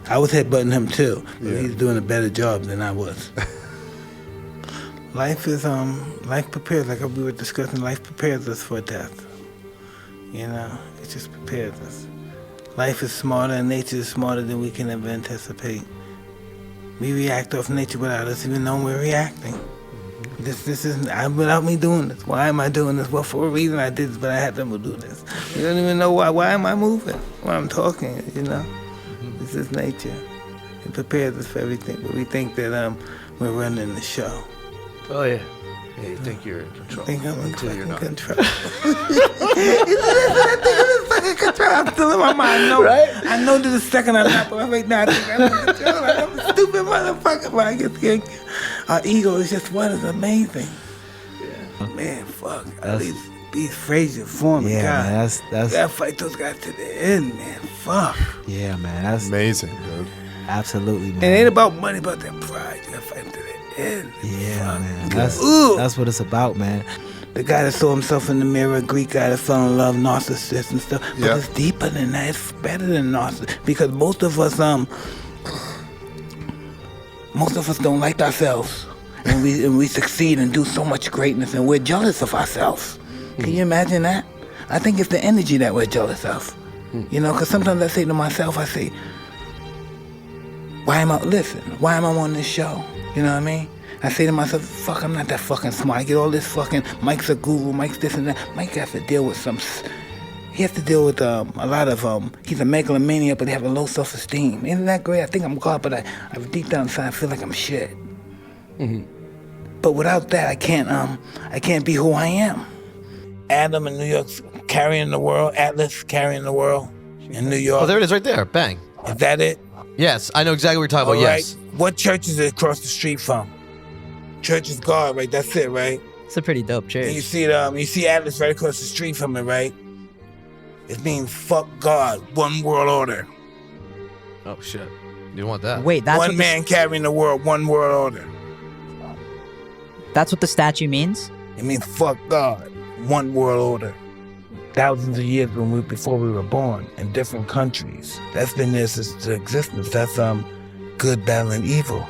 I was headbutting him too, but Yeah. he's doing a better job than I was. Life prepares, like we were discussing, life prepares us for death. It just prepares us. Life is smarter and nature is smarter than we can ever anticipate. We react off nature without us even knowing we're reacting. This isn't without me doing this. Why am I doing this? Well, for a reason I did this, but I had to do this. You don't even know why. Why am I moving? Why I'm talking, This is nature. It prepares us for everything, but we think that we're running the show. Oh, yeah. Yeah, you think you're in control. I think I'm in until you're not. control. I'm still in my mind. I know to the second I'm not, but right now I think I'm in control. I'm a stupid motherfucker. But I get our ego is just what is amazing. Yeah. Man, fuck. These Frazier Foreman Yeah, guys. man, that's You gotta fight those guys to the end, man. Fuck. yeah, man. That's amazing, dude. Absolutely, man. It ain't about money, about their pride. You gotta fight them to the end. Yeah, man. Ooh. That's what it's about, man. The guy that saw himself in the mirror, Greek guy that fell in love, narcissist and stuff. But it's deeper than that. It's better than narcissist. Because most of us don't like ourselves. And we succeed and do so much greatness and we're jealous of ourselves. Can you imagine that? I think it's the energy that we're jealous of. You know, because sometimes I say to myself, I say, why am I on this show? You know what I mean? I say to myself, fuck, I'm not that fucking smart. I get all this fucking, Mike's a guru, Mike's this and that. Mike has to deal with he has to deal with a lot of, he's a megalomaniac, but he has a low self-esteem. Isn't that great? I think I'm God, but I deep down inside, I feel like I'm shit. But without that, I can't be who I am. Adam in New York carrying the world, Atlas carrying the world in New York. Oh, there it is right there. Bang. Is that it? Yes, I know exactly what you're talking about. Yes. What church is it across the street from? Church is God, right? That's it, right? It's a pretty dope church. And you see Atlas right across the street from it, right? It means fuck God, one world order. Oh shit. You want that? Wait, that's one man carrying the world, one world order. That's what the statue means? It means fuck God, one world order. Thousands of years before we were born in different countries. That's been there since the existence. That's good battling evil.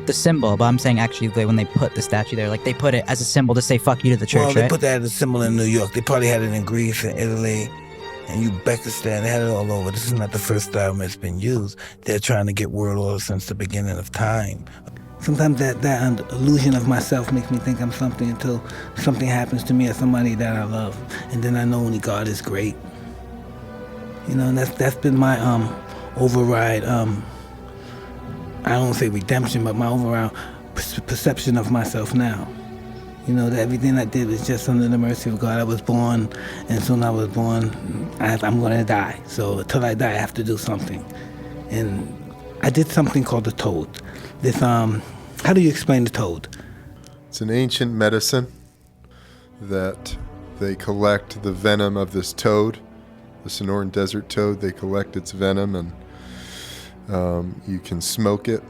The symbol, but I'm saying actually when they put the statue there, like they put it as a symbol to say fuck you to the church, well, they right? put that as a symbol in New York. They probably had it in Greece and Italy and Uzbekistan. They had it all over. This is not the first time it's been used. They're trying to get world order since the beginning of time. Sometimes that illusion of myself makes me think I'm something until something happens to me or somebody that I love. And then I know only God is great. You know, and that's been my override, I don't say redemption, but my overall perception of myself now. You know, that everything I did was just under the mercy of God. I was born, and soon I was born, I'm gonna die. So until I die, I have to do something. And I did something called the toad. This, how do you explain the toad? It's an ancient medicine that they collect the venom of this toad, the Sonoran desert toad. They collect its venom, and you can smoke it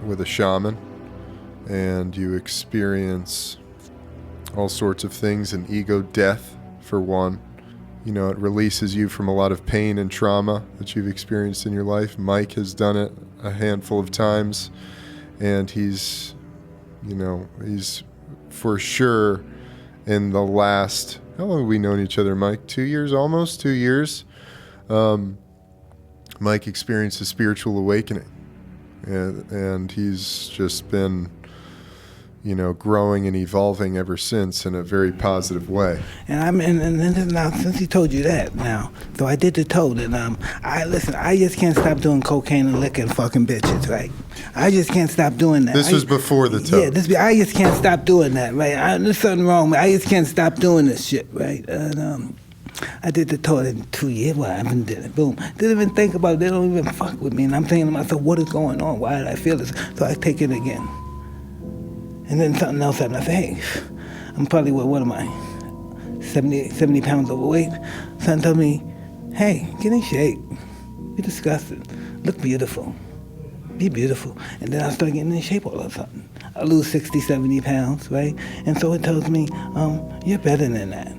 with a shaman, and you experience all sorts of things, an ego death for one. You know, it releases you from a lot of pain and trauma that you've experienced in your life. Mike has done it a handful of times, and he's for sure in the last, how long have we known each other, Mike? 2 years, almost 2 years. Mike experienced a spiritual awakening, and he's just been, you know, growing and evolving ever since in a very positive way. And now, since he told you that, now, so I did the toad, and I just can't stop doing cocaine and liquor and fucking bitches, right? I just can't stop doing that. This was before the toad. Yeah, I just can't stop doing that, right? There's something wrong, but I just can't stop doing this shit, right? And I did the toad in 2 years. Well, I haven't did it. Boom. Didn't even think about it. They don't even fuck with me. And I'm thinking to myself, what is going on? Why did I feel this? So I take it again. And then something else happened. I say, hey, I'm probably, what am I, 70 pounds overweight? Son told me, hey, get in shape. Be disgusted. Look beautiful. Be beautiful. And then I start getting in shape all of a sudden. I lose 60, 70 pounds, right? And so it tells me, you're better than that.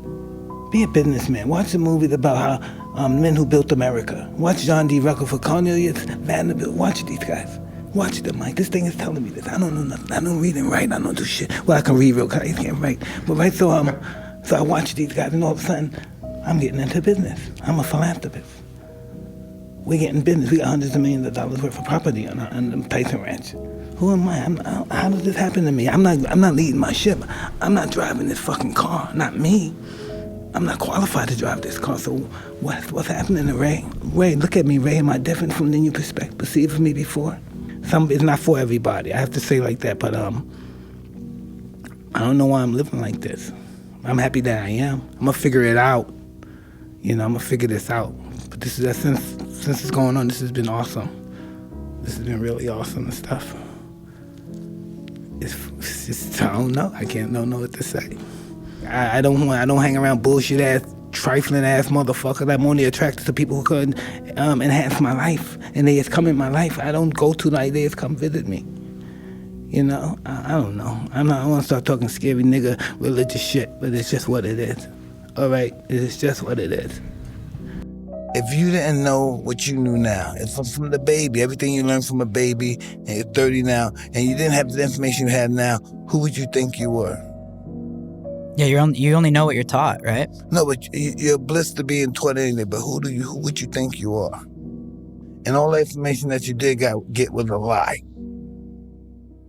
Be a businessman. Watch the movies about how men who built America. Watch John D. Rockefeller, Cornelius Vanderbilt. Watch these guys. Watch them, Mike. This thing is telling me this. I don't know nothing. I don't read and write. I don't do shit. Well, I can read real good. I can't write. But right, so I watch these guys, and all of a sudden, I'm getting into business. I'm a philanthropist. We're getting business. We got hundreds of millions of dollars worth of property on the Tyson ranch. Who am I? How did this happen to me? I'm not leading my ship. I'm not driving this fucking car. Not me. I'm not qualified to drive this car. So what's happening to Ray? Ray, look at me, Ray. Am I different from than you perceived of me before? It's not for everybody. I have to say like that, but I don't know why I'm living like this. I'm happy that I am. I'm gonna figure it out. You know, I'm gonna figure this out. But this is since it's going on, this has been awesome. This has been really awesome and stuff. It's just, I don't know. I don't know what to say. I don't hang around bullshit ass, trifling ass motherfuckers. I'm only attracted to people who can enhance my life, and they just come in my life. I don't go to like they just come visit me. You know, I don't know. I don't want to start talking scary nigga religious shit, but it's just what it is. All right, it's just what it is. If you didn't know what you knew now, it's from the baby, everything you learned from a baby, and you're 30 now, and you didn't have the information you had now, who would you think you were? Yeah, you only know what you're taught, right? No, but you're blessed to be taught anything. But who would you think you are? And all the information that you did get was a lie.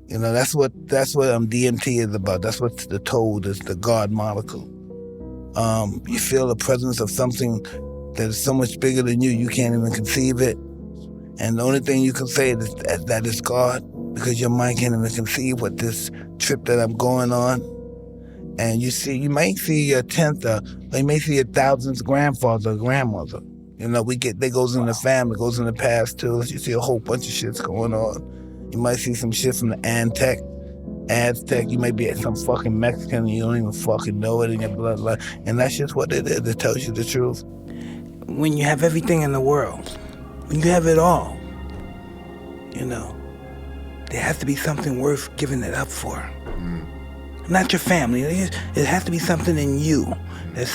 You know, that's what DMT is about. That's what the toad is, the God molecule. You feel the presence of something that is so much bigger than you, you can't even conceive it. And the only thing you can say is that it's God, because your mind can't even conceive what this trip that I'm going on. And you may see your 10th, or you may see your 1000th grandfather or grandmother. You know, they goes in the family, goes in the past too. You see a whole bunch of shit's going on. You might see some shit from the Aztec. You might be some fucking Mexican and you don't even fucking know it in your bloodline. And that's just what it is. It tells you the truth. When you have everything in the world, when you have it all, you know, there has to be something worth giving it up for. Not your family. It has to be something in you that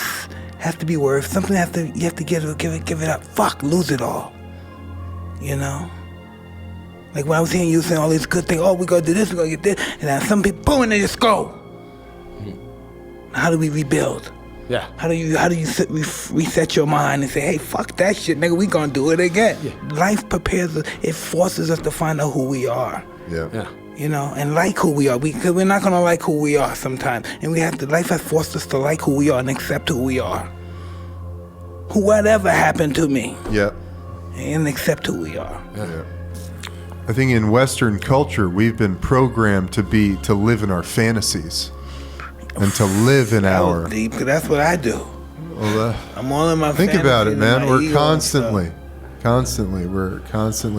has to be worth something. You have to give it up. Fuck, lose it all. You know. Like when I was hearing you saying all these good things. Oh, we gonna do this. We gonna get this. And then some people, boom, and they just go. How do we rebuild? Yeah. How do you reset your mind and say, hey, fuck that shit, nigga. We gonna do it again. Yeah. Life prepares us. It forces us to find out who we are. Yeah. You know, and like who we are. Because we're not gonna like who we are sometimes. And life has forced us to like who we are and accept who we are. Whatever happened to me. Yeah. And accept who we are. Yeah. I think in Western culture, we've been programmed to live in our fantasies and to live in our. Deep, 'cause that's what I do. Well, I'm all in my. Think about it, man. We're constantly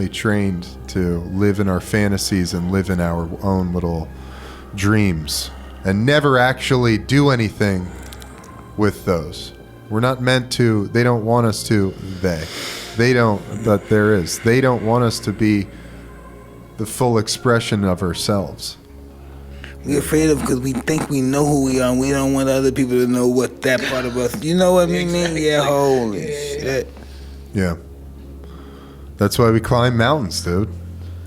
trained to live in our fantasies and live in our own little dreams, and never actually do anything with those. We're not meant to. They don't want us to. They don't. But there is. They don't want us to be the full expression of ourselves. We're afraid of because we think we know who we are, and we don't want other people to know what that part of us. You know what I mean? Yeah, holy shit. Yeah. That's why we climb mountains, dude.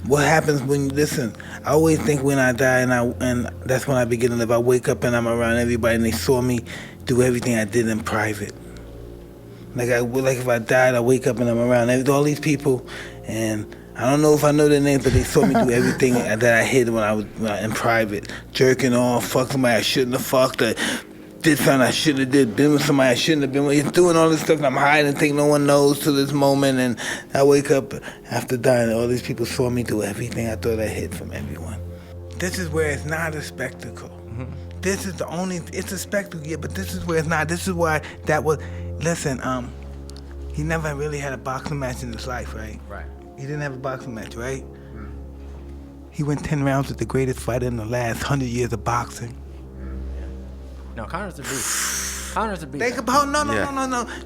What happens when you listen? I always think when I die, and that's when I begin to live. I wake up and I'm around everybody, and they saw me do everything I did in private. Like if I died, I wake up and I'm around all these people, and I don't know if I know their names, but they saw me do everything that I hid when I was in private. Jerking off, fuck somebody I shouldn't have fucked, did something I shouldn't have did, been with somebody I shouldn't have been with. Doing all this stuff and I'm hiding and think no one knows to this moment, and I wake up after dying and all these people saw me do everything I thought I hid from everyone. This is where it's not a spectacle. Mm-hmm. This is it's a spectacle, yeah, but this is where it's not. This is why listen, he never really had a boxing match in his life, right? Right. He didn't have a boxing match, right? He went 10 rounds with the greatest fighter in the last 100 years of boxing. No, Connor's the beast. Connor's the beast. Think about no.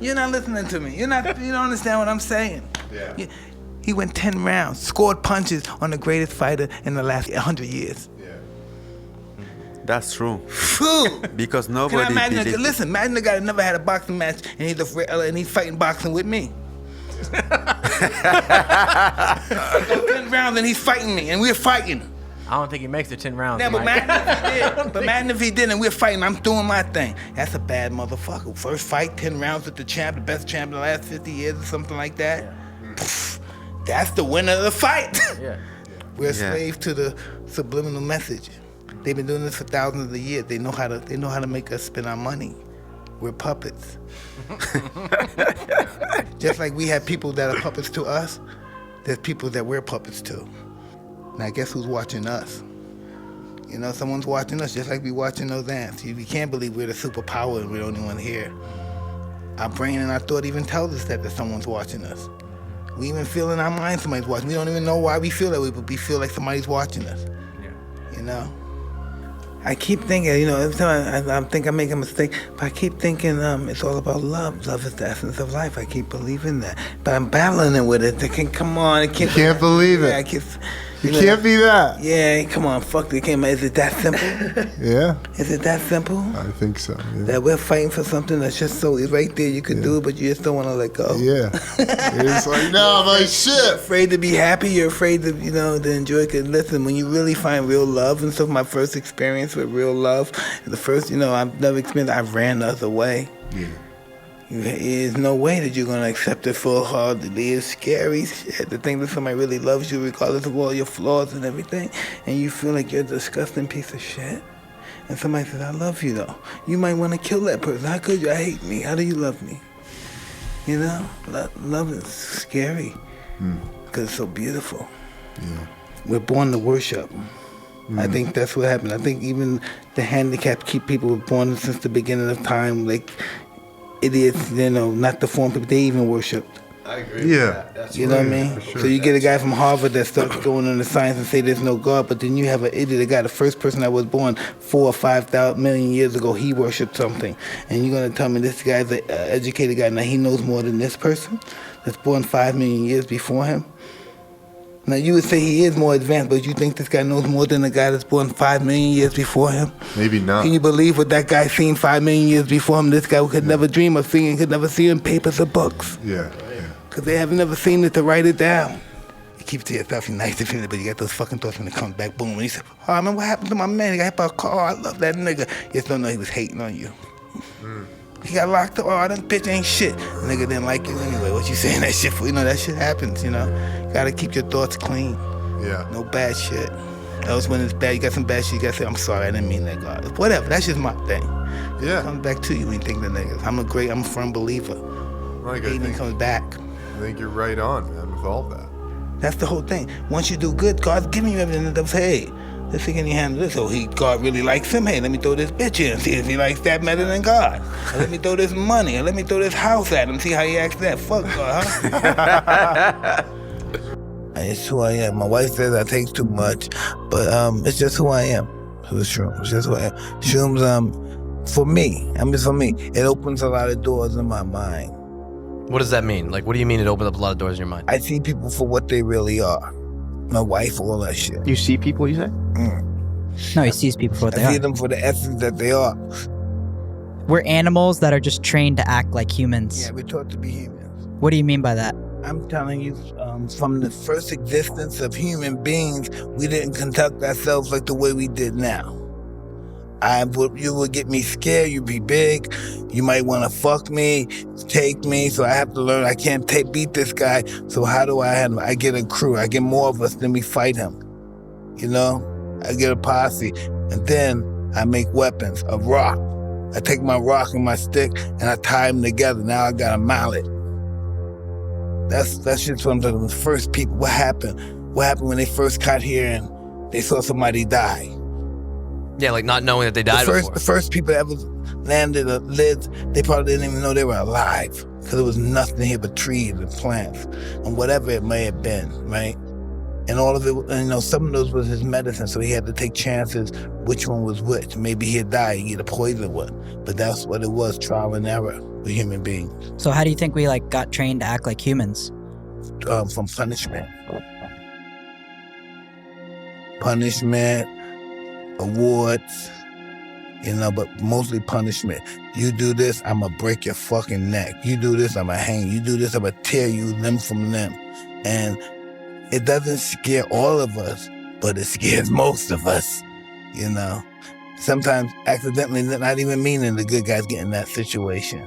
You're not listening to me. You don't understand what I'm saying. Yeah. He went 10 rounds, scored punches on the greatest fighter in the last 100 years. Yeah. That's true. Because nobody Listen, imagine the guy that never had a boxing match and he's fighting boxing with me. 10 rounds and he's fighting me and we're fighting. I don't think he makes the 10 rounds. Yeah, but imagine if he did and we're fighting. I'm doing my thing. That's a bad motherfucker. First fight, 10 rounds with the champ, the best champ in the last 50 years or something like that. Yeah. Pfft, that's the winner of the fight. Yeah. We're slaves to the subliminal message. They've been doing this for thousands of years. They know how to make us spend our money. We're puppets. Just like we have people that are puppets to us, there's people that we're puppets to. Now guess who's watching us? You know, someone's watching us just like we watching those ants. We can't believe we're the superpower and we're the only one here. Our brain and our thought even tells us that someone's watching us. We even feel in our mind somebody's watching. We don't even know why we feel that way, but we feel like somebody's watching us. Yeah. You know? I keep thinking, every time I think I make a mistake, but I keep thinking it's all about love. Love is the essence of life. I keep believing that. But I'm battling it with it. Thinking, come on. You can't believe it. It can't be that. Yeah, come on, fuck the game. Is it that simple? Yeah. Is it that simple? I think so. Yeah. That we're fighting for something that's just so right there, you can do it, but you just don't want to let go. Yeah. It's like, no, my shit. You're afraid to be happy. You're afraid to, to enjoy it. 'Cause listen, when you really find real love and stuff, my first experience with real love, the first, I've never experienced, I ran the other way. Yeah. There's no way that you're going to accept it full heartedly. It's scary shit to think that somebody really loves you regardless of all your flaws and everything, and you feel like you're a disgusting piece of shit. And somebody says, I love you though. You might want to kill that person. How could you? I hate me. How do you love me? Love is scary because it's so beautiful. Yeah. We're born to worship. I think that's what happened. I think even the handicapped people were born since the beginning of time, like idiots, not the form people, they even worshipped. I agree. Yeah. That's You know what I mean? for sure. So you get a guy from Harvard that starts going into science and say there's no God, but then you have an idiot, a guy, the first person that was born 4 or 5 million years ago, he worshipped something. And you're going to tell me this guy's an educated guy, now he knows more than this person that's born 5 million years before him? Now you would say he is more advanced, but you think this guy knows more than the guy that's born 5 million years before him? Maybe not. Can you believe what that guy seen 5 million years before him? This guy could never dream of seeing, could never see in papers or books. Yeah. Because they have never seen it to write it down. You keep it to yourself, you're nice to feel it, but you got those fucking thoughts when it comes back, boom. And you say, oh, I remember what happened to my man. He got hit by a car. I love that nigga. You just don't know he was hating on you. He got locked up. Oh, that bitch ain't shit. The nigga didn't like you anyway. What you saying that shit for? That shit happens, You gotta keep your thoughts clean. Yeah. No bad shit. Else when it's bad, you got some bad shit, you gotta say, I'm sorry, I didn't mean that, God. Whatever, that's just my thing. Yeah. It comes back to you when you think the niggas. I'm a firm believer. Like, Hating comes back. I think you're right on, man, with all that. That's the whole thing. Once you do good, God's giving you everything that say, hey, let's see, can you handle this? Oh, God really likes him. Hey, let me throw this bitch in and see if he likes that better than God. Or let me throw this money, or let me throw this house at him, see how he acts that. Fuck God, huh? It's who I am. My wife says I take too much, but it's just who I am. It's shrooms. It's just who I am. Shrooms, for me, for me, it opens a lot of doors in my mind. What does that mean? Like, what do you mean it opens up a lot of doors in your mind? I see people for what they really are. My wife, all that shit. You see people, you say? No, he sees people for what they I see are. them for the essence that they are. We're animals that are just trained to act like humans. Yeah, we're taught to be humans. What do you mean by that? I'm telling you, from the first existence of human beings, we didn't conduct ourselves like the way we did now. You would get me scared, you'd be big, you might want to fuck me, take me, so I have to learn I can't beat this guy, so how do I handle it? I get a crew, I get more of us, then we fight him. I get a posse, and then I make weapons, a rock. I take my rock and my stick, and I tie them together, now I got a mallet. That's just one of the first people. What happened? What happened when they first got here and they saw somebody die? Yeah, like not knowing that they died before. The first people that ever landed or lived, they probably didn't even know they were alive because there was nothing here but trees and plants and whatever it may have been, right? And all of it, some of those was his medicine, so he had to take chances which one was which. Maybe he'd die, he'd get a poison one. But that's what it was, trial and error with human beings. So how do you think we got trained to act like humans? From punishment. Punishment, awards, but mostly punishment. You do this, I'ma break your fucking neck. You do this, I'ma hang you. You do this, I'ma tear you limb from limb. And it doesn't scare all of us, but it scares most of us, Sometimes accidentally, not even meaning the good guys get in that situation.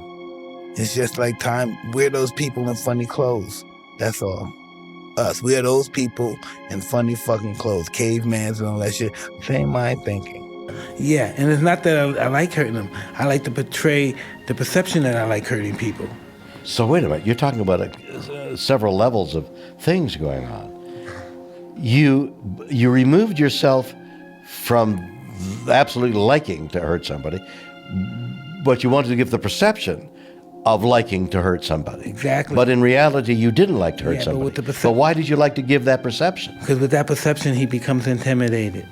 It's just like time, we're those people in funny clothes. That's all. Us, we are those people in funny fucking clothes, cavemans and all that shit. Same mind thinking. Yeah, and it's not that I like hurting them. I like to portray the perception that I like hurting people. So wait a minute, you're talking about several levels of things going on. You removed yourself from absolutely liking to hurt somebody, but you wanted to give the perception of liking to hurt somebody. Exactly. But in reality, you didn't like to hurt somebody. But why did you like to give that perception? Because with that perception, he becomes intimidated.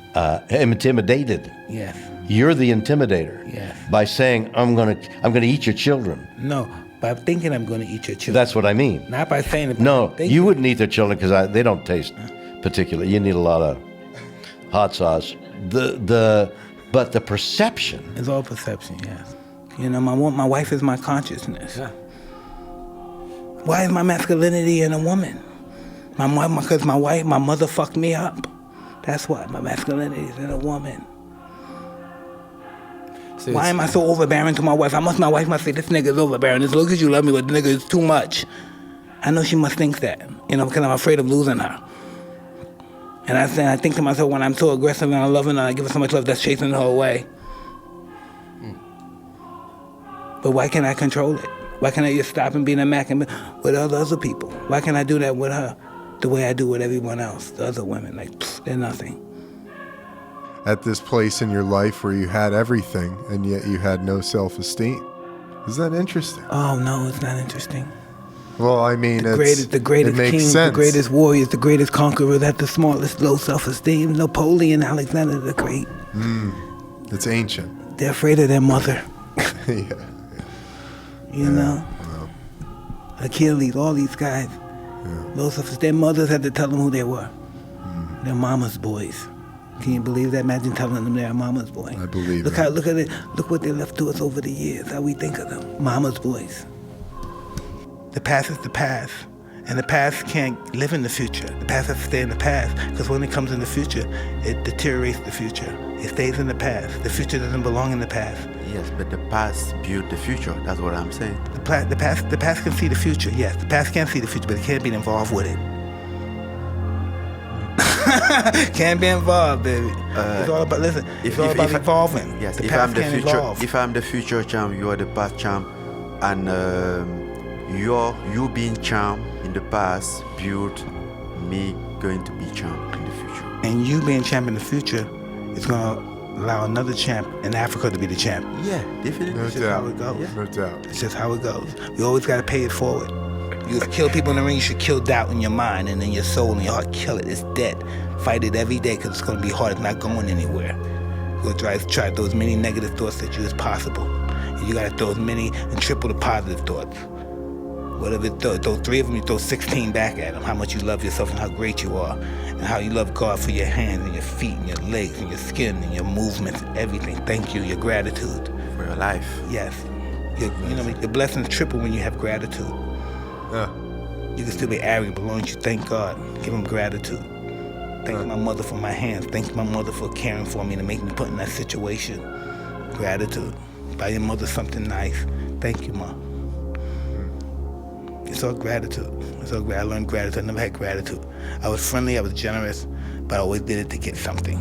Intimidated? Yes. You're the intimidator. Yes. By saying, I'm gonna eat your children. No, by thinking I'm gonna eat your children. That's what I mean. Not by saying it. No, you wouldn't eat their children because they don't taste particularly. You need a lot of hot sauce. But the perception. It's all perception, yes. You know, my wife is my consciousness. Yeah. Why is my masculinity in a woman? Because my mother fucked me up. That's why my masculinity is in a woman. See, Why am I so overbearing to my wife? My wife must say, this nigga is overbearing. As long as you love me, but the nigga is too much. I know she must think that, you know, because I'm afraid of losing her. And I think to myself, when I'm so aggressive and I love her and I give her so much love, that's chasing her away. But why can't I control it? Why can't I just stop and be in a Mac and with all the other people? Why can't I do that with her the way I do with everyone else, the other women? Like, they're nothing. At this place in your life where you had everything and yet you had no self-esteem. Isn't that interesting? Oh, no, it's not interesting. Well, I mean, The greatest it makes kings, sense. the greatest warriors, the greatest conquerors had the smallest low self-esteem. Napoleon, Alexander the Great. It's ancient. They're afraid of their mother. Yeah. You know? Achilles, all these guys. Low self-esteem. Their mothers had to tell them who they were. They're mama's boys. Can you believe that? Imagine telling them they're mama's boy. I believe Look that. look at it. Look what they left to us over the years. How we think of them. Mama's boys. The past is the past. And the past can't live in the future. The past has to stay in the past. Because when it comes in the future, it deteriorates the future. It stays in the past. The future doesn't belong in the past. Yes, but the past built the future. That's what I'm saying. The past can see the future, yes. The past can see the future, but it can't be involved with it. Can't be involved, baby. It's all about, listen, it's all about evolving. Yes, the if past I'm the can't future, evolve. if I'm the future champ, you are the past champ, and you being champ in the past built me going to be champ in the future. And you being champ in the future is gonna allow another champ in Africa to be the champ. Yeah, definitely. No It's just how doubt. it goes. No doubt. It's just how it goes. You always gotta pay it forward. You kill people in the ring, you should kill doubt in your mind and in your soul and your heart. Kill it. It's dead. Fight it every day because it's going to be hard. It's not going anywhere. You'll try to throw as many negative thoughts at you as possible. And you got to throw as many and triple the positive thoughts. Whatever, throw 3 of them, you throw 16 back at them. How much you love yourself and how great you are. And how you love God for your hands and your feet and your legs and your skin and your movements, everything. Thank you, your gratitude. For your life. Yes. You know, the blessings triple when you have gratitude. You can still be arrogant, but as long as you thank God, give him gratitude. Thank my mother for my hands. Thank my mother for caring for me to make me put in that situation. Gratitude. Buy your mother something nice. Thank you, Mom. It's all gratitude. I learned gratitude. I never had gratitude. I was friendly, I was generous, but I always did it to get something.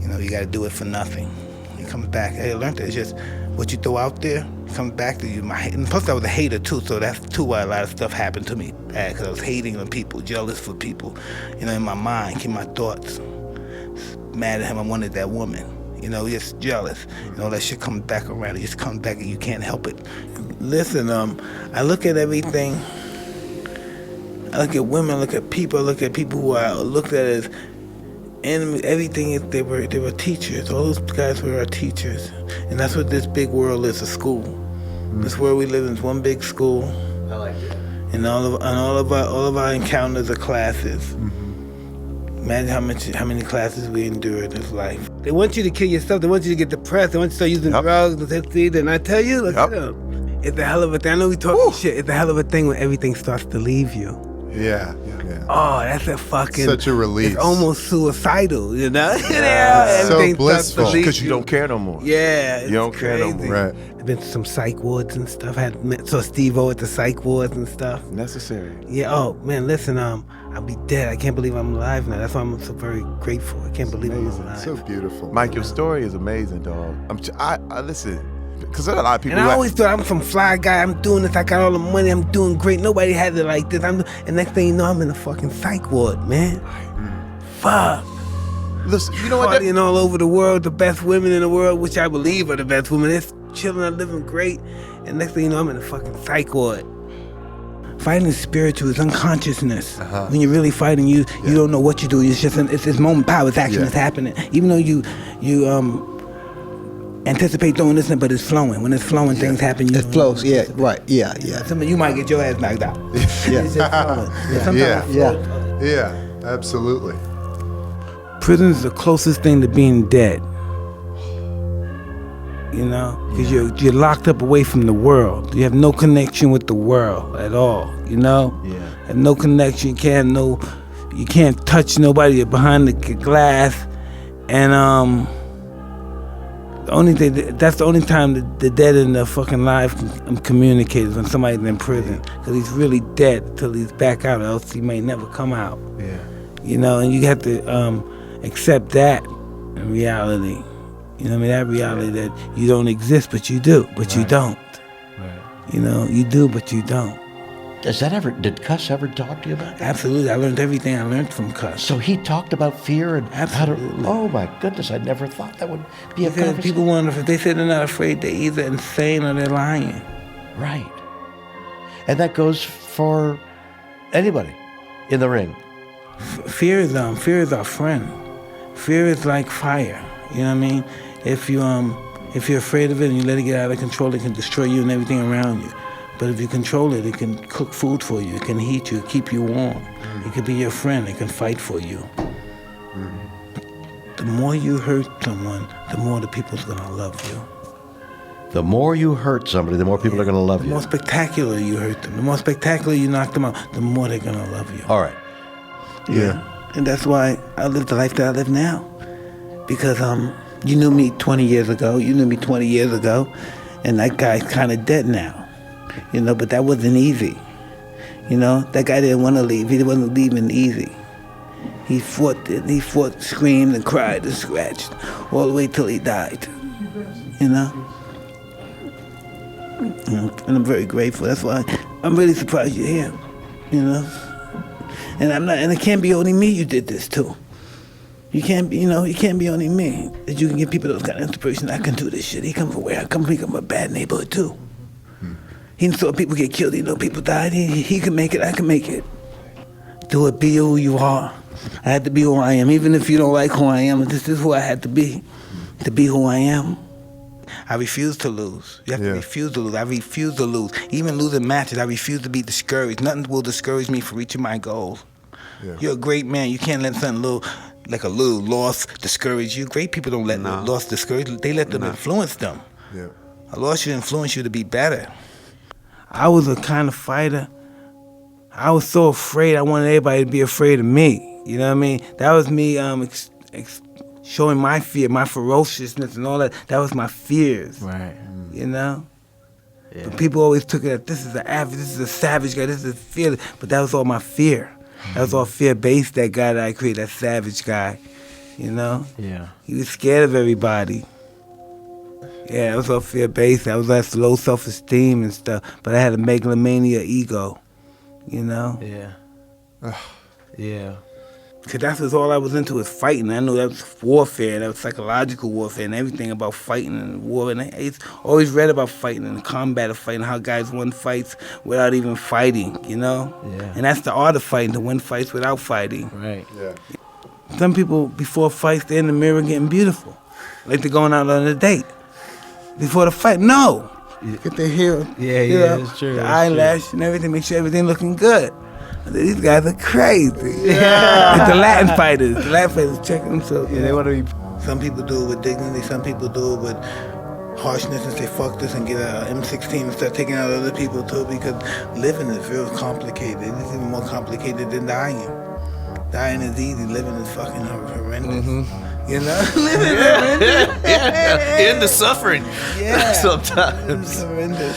You know, you gotta do it for nothing. It comes back. I learned that it's just what you throw out there comes back to you. And plus I was a hater too, so that's too why a lot of stuff happened to me bad, because I was hating on people, jealous for people. You know, in my mind, keep my thoughts. Mad at him, I wanted that woman. You know, just jealous. You know, that shit comes back around. It just comes back and you can't help it. Listen, I look at everything. I look at women, I look at people who I looked at as enemies. Everything is they were teachers. All those guys were our teachers. And that's what this big world is, a school. This world we live in is one big school. I like it. And all of our encounters are classes. Imagine how many classes we endure in this life. They want you to kill yourself. They want you to get depressed. They want you to start using drugs. And I tell you, look at them. It's a hell of a thing. I know we talking shit. It's a hell of a thing when everything starts to leave you. Yeah. Oh, that's a fucking... Such a release. It's almost suicidal, you know? Yeah, so blissful. Because you don't care no more. Yeah, You don't care no more. Right. I've been to some psych wards and stuff. Saw Steve-O at the psych wards and stuff. Necessary. Yeah, oh, man, listen, I'll be dead. I can't believe I'm alive now. That's why I'm so very grateful. I can't believe I'm alive. So beautiful. Mike, your story is amazing, dog. I listen, because there are a lot of people. And I always thought I'm some fly guy. I'm doing this. I got all the money. I'm doing great. Nobody has it like this. And next thing you know, I'm in a fucking psych ward, man. Fuck. Listen, you know what? Partying all over the world, the best women in the world, which I believe are the best women. They're chilling, they're living great. And next thing you know, I'm in a fucking psych ward. Fighting is spiritual. It's unconsciousness. When you're really fighting, you don't know what you're doing. It's just it's this moment power. It's action. It's happening. Even though you anticipate throwing this in, but it's flowing. When it's flowing, things happen. It flows. Yeah. Right. Yeah. Sometimes you might get your ass knocked out. It's just flowing. Sometimes it flows. Yeah. Absolutely. Prison is the closest thing to being dead. You know, because you're locked up away from the world. You have no connection with the world at all. You know, have no connection. You can't touch nobody. You're behind the glass, and that's the only time the dead and the fucking live can communicate is when somebody's in prison, because he's really dead till he's back out, or else he may never come out. Yeah. You know, and you have to accept that in reality. You know what I mean? That reality that you don't exist, but you do, but you don't. Right. You know, you do, but you don't. Did Cus ever talk to you about that? Absolutely. I learned everything I learned from Cus. So he talked about fear and Absolutely. oh my goodness, I never thought that would be a conversation. People wonder if they say they're not afraid, they're either insane or they're lying. Right. And that goes for anybody in the ring. Fear is our friend. Fear is like fire. You know what I mean? If you're afraid of it and you let it get out of control, it can destroy you and everything around you. But if you control it, it can cook food for you, it can heat you, keep you warm. It can be your friend, it can fight for you. The more you hurt someone, the more the people's gonna love you. The more you hurt somebody, the more people are going to love you. The more spectacular you hurt them, the more spectacular you knock them out, the more they're gonna love you. All right. Yeah. And that's why I live the life that I live now. Because you knew me 20 years ago, and that guy's kind of dead now. You know, but that wasn't easy. You know, that guy didn't want to leave. He wasn't leaving easy. He fought, screamed and cried and scratched all the way till he died. You know? And I'm very grateful. That's why I'm really surprised you're here. You know? And it can't be only me you did this to. It can't be only me that you can give people those kind of inspiration. I can do this shit. He come from where I come from. He come from a bad neighborhood too. He saw people get killed. He know people died. He can make it. I can make it. Do it. Be who you are. I had to be who I am. Even if you don't like who I am, this is who I had to be who I am. I refuse to lose. You have to refuse to lose. I refuse to lose. Even losing matches, I refuse to be discouraged. Nothing will discourage me from reaching my goals. Yeah. You're a great man. You can't let something like a little loss discourage you. Great people don't let loss discourage you. They let them influence them. Yeah. A loss should influence you to be better. I was a kind of fighter. I was so afraid. I wanted everybody to be afraid of me. You know what I mean? That was me showing my fear, my ferociousness and all that. That was my fears. Right. You know? Yeah. But people always took it as this is a savage guy, this is a fear. But that was all my fear. That was all fear-based, that guy that I created, that savage guy. You know? Yeah. He was scared of everybody. Yeah, it was all fear-based. I was like low self-esteem and stuff. But I had a megalomania ego, you know? Yeah. Yeah. Because that's all I was into was fighting. I knew that was warfare, that was psychological warfare and everything about fighting and war. And I always read about fighting and the combat of fighting, how guys won fights without even fighting, you know? Yeah. And that's the art of fighting, to win fights without fighting. Right. Yeah. Some people, before fights, they're in the mirror getting beautiful. Like they're going out on a date. Before the fight, no. Get their hair, it's true. The eyelash and everything, make sure everything looking good. These guys are crazy. Yeah. It's the Latin fighters checking themselves. Yeah, they want to be. Some people do it with dignity, some people do it with harshness and say fuck this and get a M16 and start taking out other people too, because living is real complicated. It's even more complicated than dying. Dying is easy, living is fucking horrendous. Mm-hmm. You know? Living is horrendous. In the suffering. Yeah. Sometimes. It's horrendous.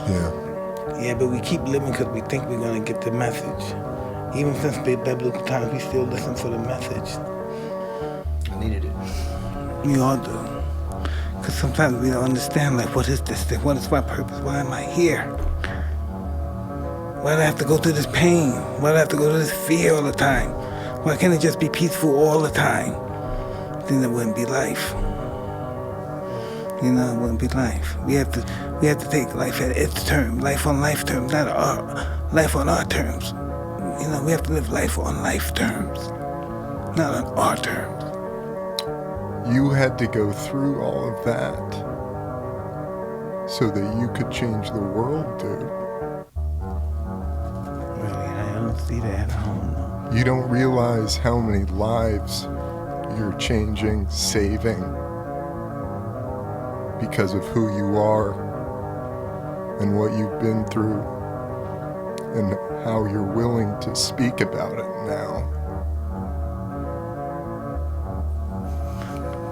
Yeah. Yeah, but we keep living because we think we're going to get the message. Even since biblical times, we still listen for the message. I needed it. We all do. Because sometimes we don't understand, like, what is this thing? What is my purpose? Why am I here? Why do I have to go through this pain? Why do I have to go through this fear all the time? Why can't it just be peaceful all the time? Then it wouldn't be life. You know, it wouldn't be life. We have to take life at its terms, life on life terms, not life on our terms. You know, we have to live life on life terms, not on our terms. You had to go through all of that so that you could change the world, dude. Really, I don't see that. I don't know. You don't realize how many lives you're changing, saving, because of who you are and what you've been through and how you're willing to speak about it now.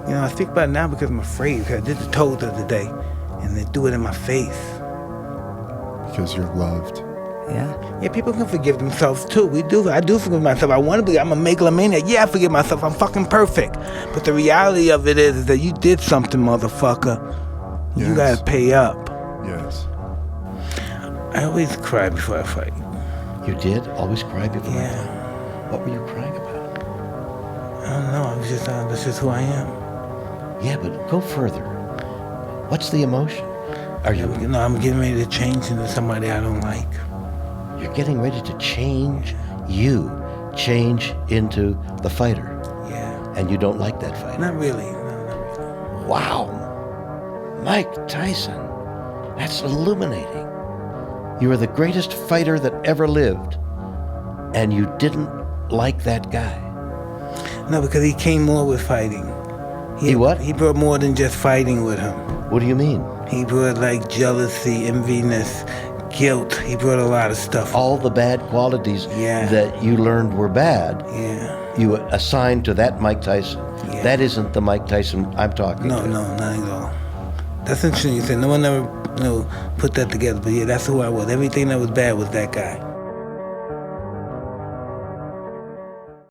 You know, I speak about it now because I'm afraid, because I did the toad the other day, and they threw it in my face. Because you're loved. Yeah. Yeah, people can forgive themselves too. I do forgive myself. I'm a megalomaniac. Yeah, I forgive myself. I'm fucking perfect. But the reality of it is that you did something, motherfucker. Yes. You gotta pay up. Yes. I always cry before I fight. You did? Always cry before? Yeah. What were you crying about? I don't know. That's just who I am. Yeah, but go further. What's the emotion? Are you? You know, I'm getting ready to change into somebody I don't like. You're getting ready to change. You change into the fighter. Yeah. And you don't like that fighter. Not really. No, not really. Wow. Mike Tyson. That's illuminating. You are the greatest fighter that ever lived, and you didn't like that guy. No, because he came more with fighting. He what? He brought more than just fighting with him. What do you mean? He brought like jealousy, enviness, guilt. He brought a lot of stuff. All the bad qualities that you learned were bad, you assigned to that Mike Tyson. Yeah. That isn't the Mike Tyson I'm talking to. No, not at all. That's interesting you said. No one ever put that together. But yeah, that's who I was. Everything that was bad was that guy.